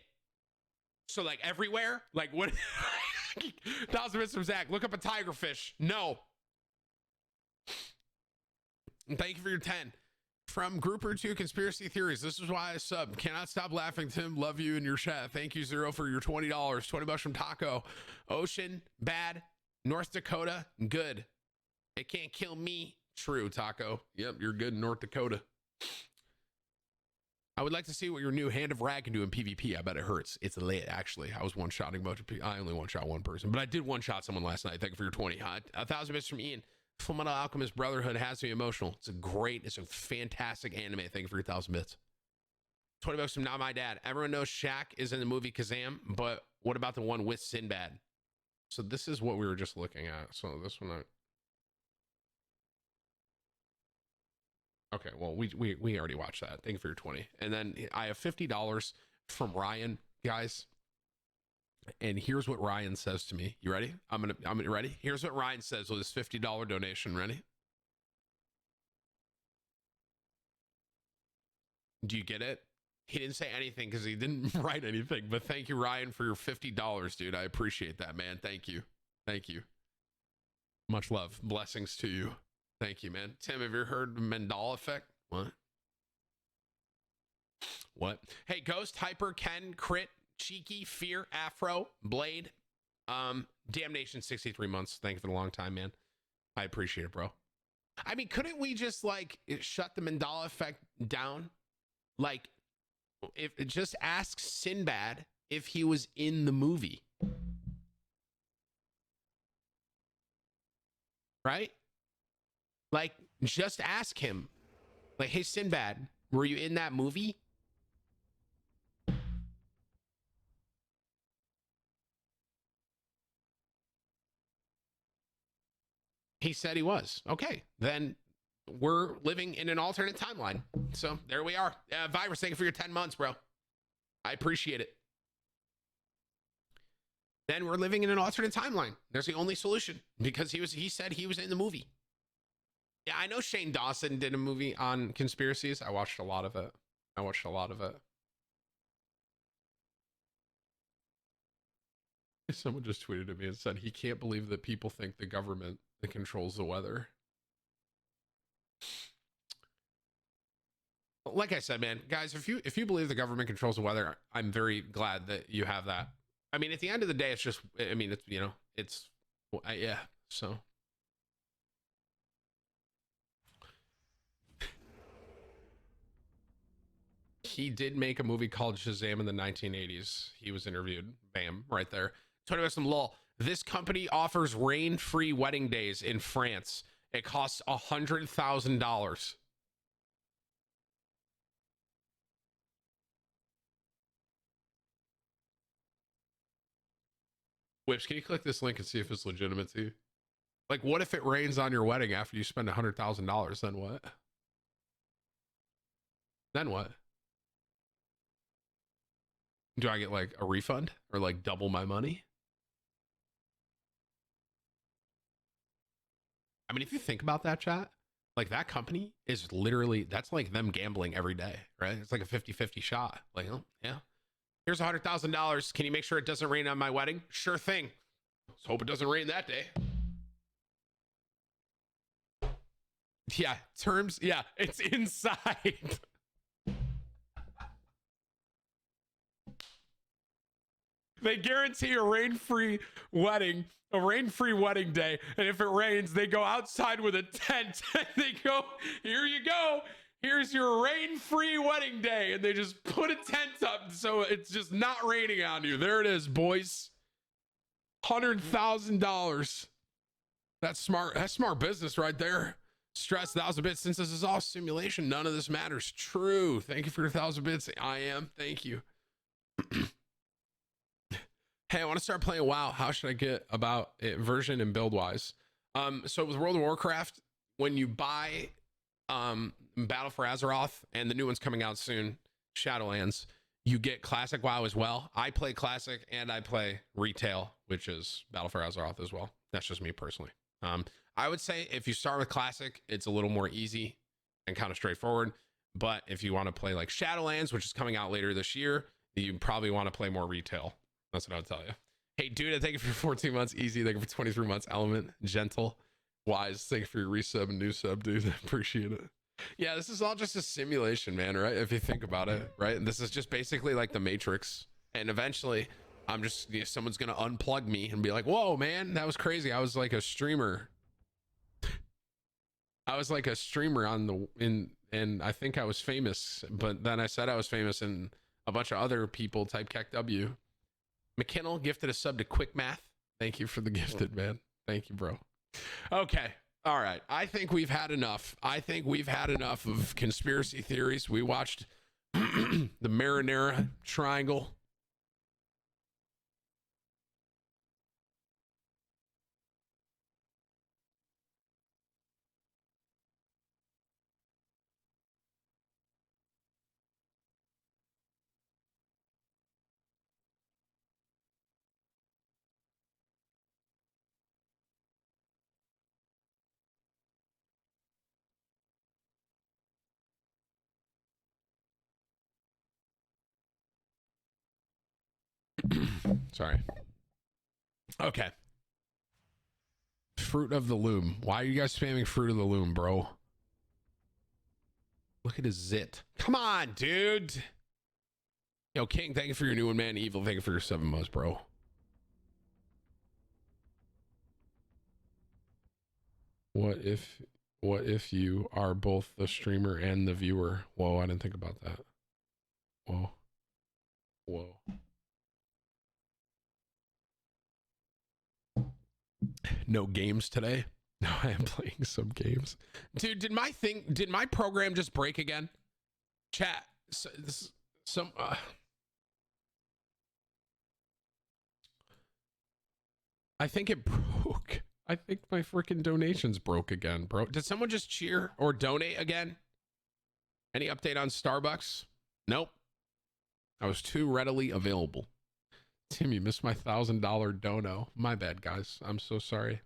So, like, everywhere? Like, what? 1,000 bits from Zach. Look up a tigerfish. No. And thank you for your 10. From Grouper 2 Conspiracy Theories. This is why I sub. Cannot stop laughing, Tim. Love you in your chat. Thank you, Zero, for your $20. $20 from Taco. Ocean, bad. North Dakota, good. It can't kill me. True, Taco. Yep, you're good in North Dakota. I would like to see what your new Hand of Rag can do in PvP. I bet it hurts. It's lit, actually. I was one-shotting most of people. I only one-shot one person, but I did one-shot someone last night. Thank you for your 20. 1,000 bits from Ian. Fullmetal Alchemist Brotherhood has me emotional. It's a fantastic anime. Thank you for your 1,000 bits. $20 from Not My Dad. Everyone knows Shaq is in the movie Kazam, but what about the one with Sinbad? So this is what we were just looking at. So this one, okay, well, we already watched that. Thank you for your 20. And then I have $50 from Ryan, guys. And here's what Ryan says to me. You ready? I'm gonna ready. Here's what Ryan says with his $50 donation. Ready? Do you get it? He didn't say anything because he didn't write anything. But thank you, Ryan, for your $50, dude. I appreciate that, man. Thank you. Thank you. Much love. Blessings to you. Thank you, man. Tim, have you heard Mandela effect? What? What? Hey, Ghost, Hyper, Ken, Crit, Cheeky, Fear, Afro, Blade, Damnation, 63 months. Thank you for the long time, man. I appreciate it, bro. I mean, couldn't we just like shut the Mandela effect down? Like, if just ask Sinbad if he was in the movie, right? Like, just ask him, like, hey, Sinbad, were you in that movie? He said he was. Okay, then we're living in an alternate timeline. So there we are. Virus, thank you for your 10 months, bro. I appreciate it. Then we're living in an alternate timeline. There's the only solution because he said he was in the movie. Yeah, I know Shane Dawson did a movie on conspiracies. I watched a lot of it. Someone just tweeted at me and said he can't believe that people think the government that controls the weather. Like I said, man, guys, if you believe the government controls the weather, I'm very glad that you have that. I mean, at the end of the day, it's just, I mean, it's, you know, it's, yeah, so. He did make a movie called Shazam in the 1980s. He was interviewed. Bam, right there. Talking about some lol. This company offers rain-free wedding days in France. It costs $100,000. Whips, can you click this link and see if it's legitimate to you? Like, what if it rains on your wedding after you spend $100,000? Then what? Then what? Do I get like a refund or like double my money? I mean, if you think about that, chat, like that company is literally, that's like them gambling every day, right? It's like a 50-50 shot. Like, oh, yeah. Here's $100,000. Can you make sure it doesn't rain on my wedding? Sure thing. Let's hope it doesn't rain that day. Yeah, terms. Yeah, it's inside. They guarantee a rain-free wedding, a rain-free wedding day. And if it rains, they go outside with a tent and they go, here you go. Here's your rain-free wedding day. And they just put a tent up so it's just not raining on you. There it is, boys. $100,000. That's smart. That's smart business right there. Stress 1,000 bits. Since this is all simulation, none of this matters. True. Thank you for your 1,000 bits. I am. Thank you. Hey, I want to start playing WoW. How should I get about it version and build wise? So with World of Warcraft, when you buy Battle for Azeroth and the new one's coming out soon, Shadowlands, you get Classic WoW as well. I play Classic and I play Retail, which is Battle for Azeroth as well. That's just me personally. I would say if you start with Classic, it's a little more easy and kind of straightforward. But if you want to play like Shadowlands, which is coming out later this year, you probably want to play more Retail. That's what I would tell you. Hey, dude, thank you for 14 months. Easy. Thank you for 23 months. Element, Gentle, Wise. Thank you for your resub and new sub, dude. I appreciate it. Yeah, this is all just a simulation, man, right? If you think about it, right? And this is just basically like the Matrix. And eventually, I'm just, you know, someone's going to unplug me and be like, whoa, man, that was crazy. I was like a streamer. I was like a streamer on the, and I think I was famous. But then I said I was famous and a bunch of other people type KEKW. McKinnell gifted a sub to Quick Math. Thank you for the gifted, man. Thank you, bro. Okay. All right. I think we've had enough. I think we've had enough of conspiracy theories. We watched The marinara triangle. Sorry. Okay. Fruit of the Loom. Why are you guys spamming Fruit of the Loom, bro? Look at his zit. Come on, dude. Yo, King, thank you for your new one, man. Evil, thank you for your 7 months, bro. What if you are both the streamer and the viewer? Whoa, I didn't think about that. Whoa. Whoa. No games today? No, I am playing some games. Dude, did my program just break again? Chat. I think it broke. I think my freaking donations broke again, bro. Did someone just cheer or donate again? Any update on Starbucks? Nope. I was too readily available. Tim, you missed my $1,000 dono. My bad, guys. I'm so sorry.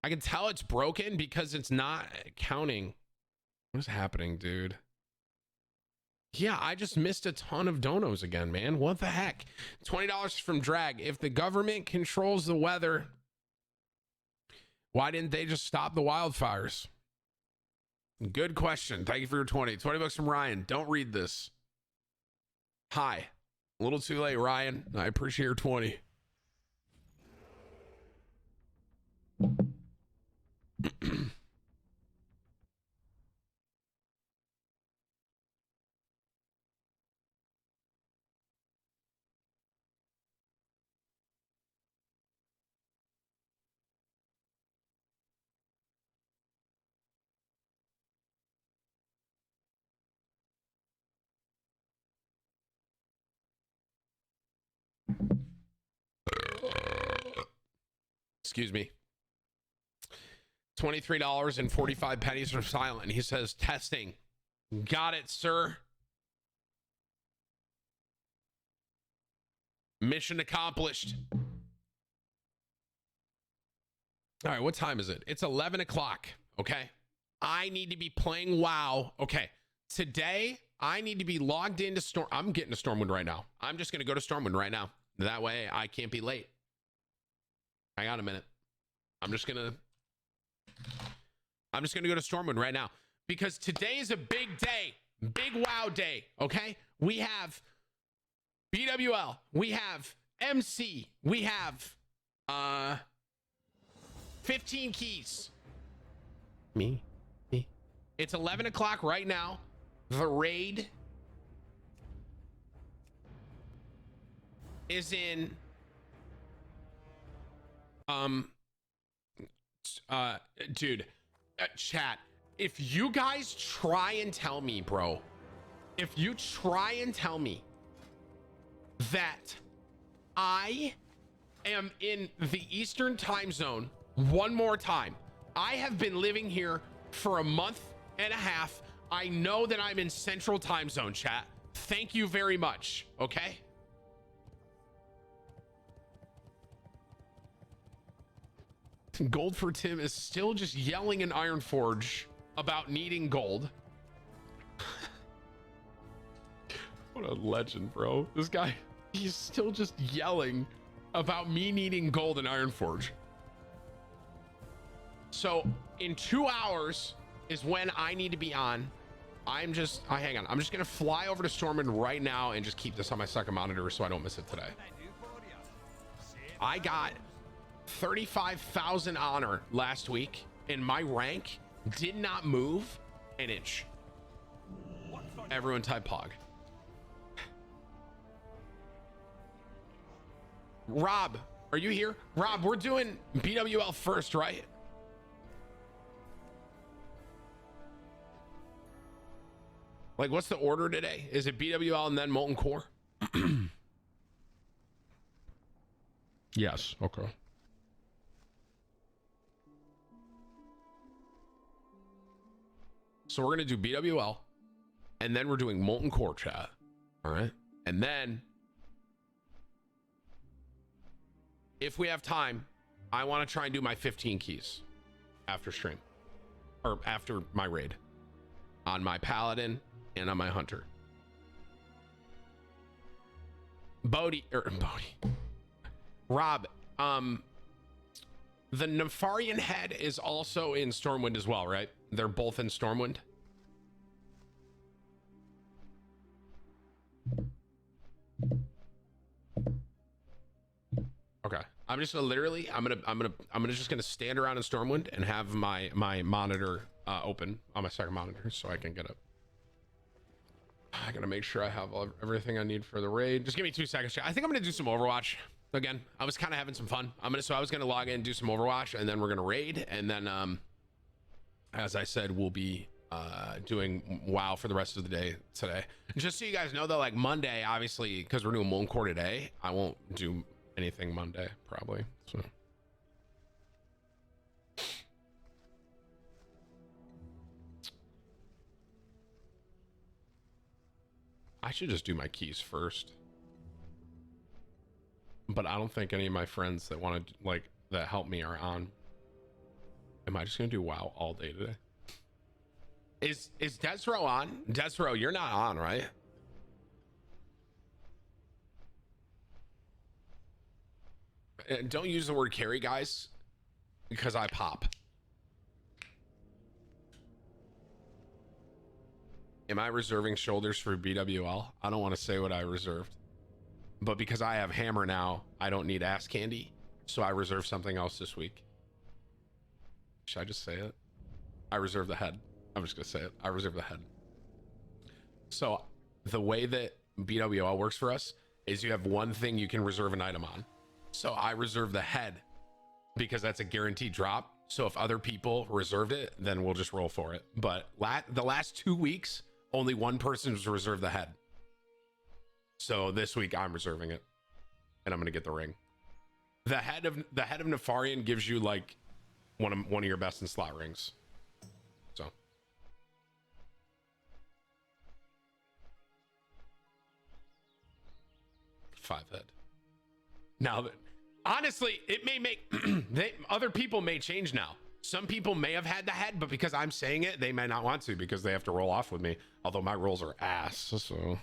I can tell it's broken because it's not counting. What is happening, dude? Yeah, I just missed a ton of donos again, man. What the heck? $20 from Drag. If the government controls the weather, why didn't they just stop the wildfires? Good question. Thank you for your 20. 20 bucks from Ryan. Don't read this. Hi. A little too late, Ryan. I appreciate your 20. Excuse me. $23.45 from Silent. He says, testing. Got it, sir. Mission accomplished. All right, what time is it? It's 11 o'clock, okay? I need to be playing WoW. Okay, today I need to be logged into Storm. I'm getting to Stormwind right now. I'm just going to go to Stormwind right now. That way I can't be late. Hang on a minute. I'm just gonna go to Stormwind right now because today is a big day, big WoW day. Okay, we have BWL, we have MC, we have 15 keys. Me. It's 11 o'clock right now. The raid is in dude, chat, if you guys try and tell me, bro, if you try and tell me that I am in the Eastern time zone one more time, I have been living here for a month and a half. I know that I'm in Central time zone, chat. Thank you very much, okay? Gold for Tim is still just yelling in Ironforge about needing gold. What a legend, bro. This guy, he's still just yelling about me needing gold in Ironforge. So in 2 hours is when I need to be on. Hang on. I'm just going to fly over to Stormwind right now and just keep this on my second monitor so I don't miss it today. I got 35,000 honor last week and my rank did not move an inch. Everyone type pog. Rob, are you here? Rob, we're doing BWL first, right? Like, what's the order today? Is it BWL and then Molten Core? Yes. Okay. So we're going to do BWL, and then we're doing Molten Core, chat. All right. And then, if we have time, I want to try and do my 15 keys after stream. Or after my raid. On my Paladin and on my Hunter. Bodhi. Rob, the Nefarian head is also in Stormwind as well, right? They're both in Stormwind. Okay. I'm just gonna literally, I'm just gonna stand around in Stormwind and have my monitor open on my second monitor so I can get it. I gotta make sure I have everything I need for the raid. Just give me 2 seconds. I think I'm gonna do some Overwatch again. I was kind of having some fun. I was gonna log in and do some Overwatch, and then we're gonna raid, and then as I said, we'll be doing WoW for the rest of the day today. Just so you guys know, though, like Monday, obviously, because we're doing Molten Core today, I won't do anything Monday probably. So. I should just do my keys first. But I don't think any of my friends that want to, like, that help me are on. Am I just going to do WoW all day today? Is Desro on? Desro, you're not on, right? Don't use the word carry, guys, because I pop. Am I reserving shoulders for BWL? I don't want to say what I reserved. But because I have hammer now, I don't need ass candy. So I reserve something else this week. Should I just say it? I reserve the head. I'm just going to say it. I reserve the head. So the way that BWL works for us is you have one thing you can reserve an item on. So I reserve the head because that's a guaranteed drop. So if other people reserved it, then we'll just roll for it. But the last 2 weeks, only one person was reserved the head. So this week I'm reserving it, and I'm gonna get the ring. The head of Nefarian gives you like one of your best in slot rings. So 5 head. Now that honestly, it may make other people may change now. Some people may have had the head, but because I'm saying it, they may not want to because they have to roll off with me. Although my rolls are ass, so.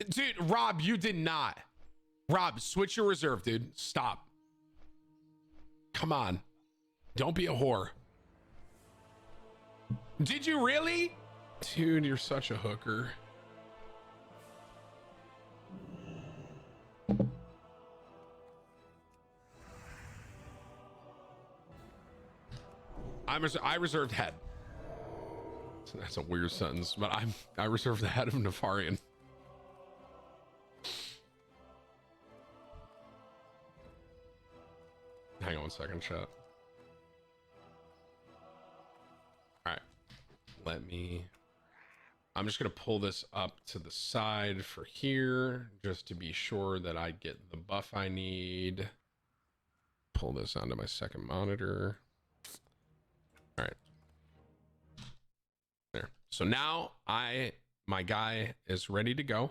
Dude, Rob, you did not. Rob, switch your reserve, dude. Stop. Come on. Don't be a whore. Did you really? Dude, you're such a hooker. I reserved head. That's a weird sentence, but I reserved the head of Nefarian. Hang on 1 second, chat. All right, I'm just gonna pull this up to the side for here, just to be sure that I get the buff I need. Pull this onto my second monitor. All right. There. So now my guy is ready to go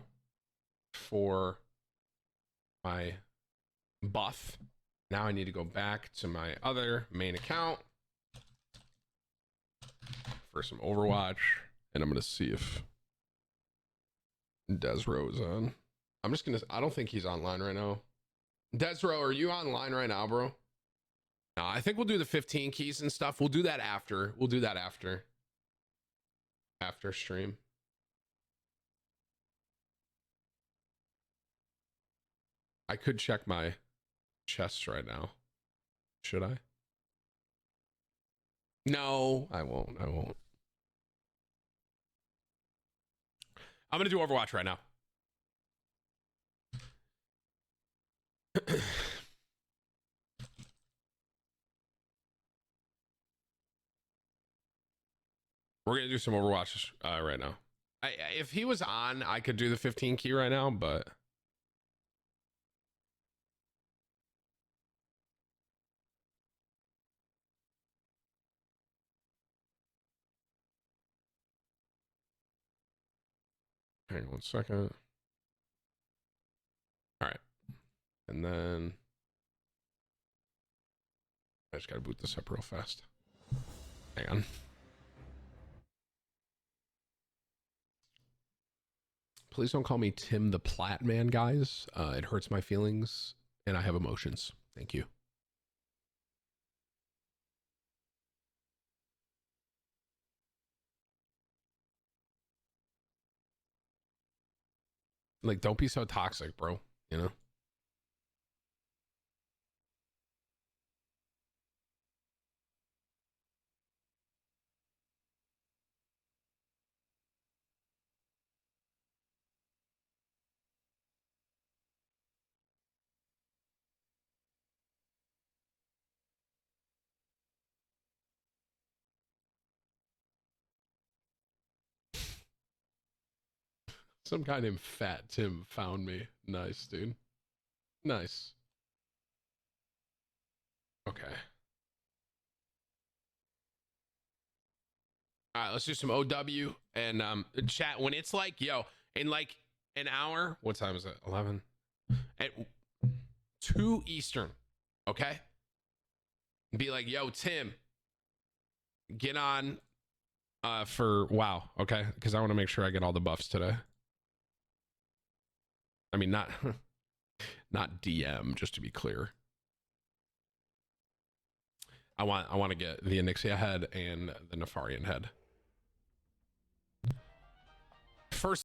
for my buff. Now I need to go back to my other main account for some Overwatch, and I'm gonna see if Desro is on. I don't think he's online right now. Desro, are you online right now, bro? No, I think we'll do the 15 keys and stuff. We'll do that after. We'll do that after stream. I could check my chest right now. Should I? No, I won't. I'm gonna do Overwatch right now. We're gonna do some Overwatch right now. If he was on, I could do the 15 key right now, but hang on 1 second. All right, and then I just gotta boot this up real fast. Hang on. Please don't call me Tim the Platman, guys. It hurts my feelings, and I have emotions. Thank you. Like, don't be so toxic, bro. You know? Some guy named Fat Tim found me. Nice, dude. Nice. Okay. All right, let's do some OW and chat when it's like, yo, in like an hour. What time is it? 11 at 2 Eastern. Okay. Be like, yo, Tim, get on for WoW. Okay, because I want to make sure I get all the buffs today. I mean, not not DM, just to be clear. I want to get the Onyxia head and the Nefarian head.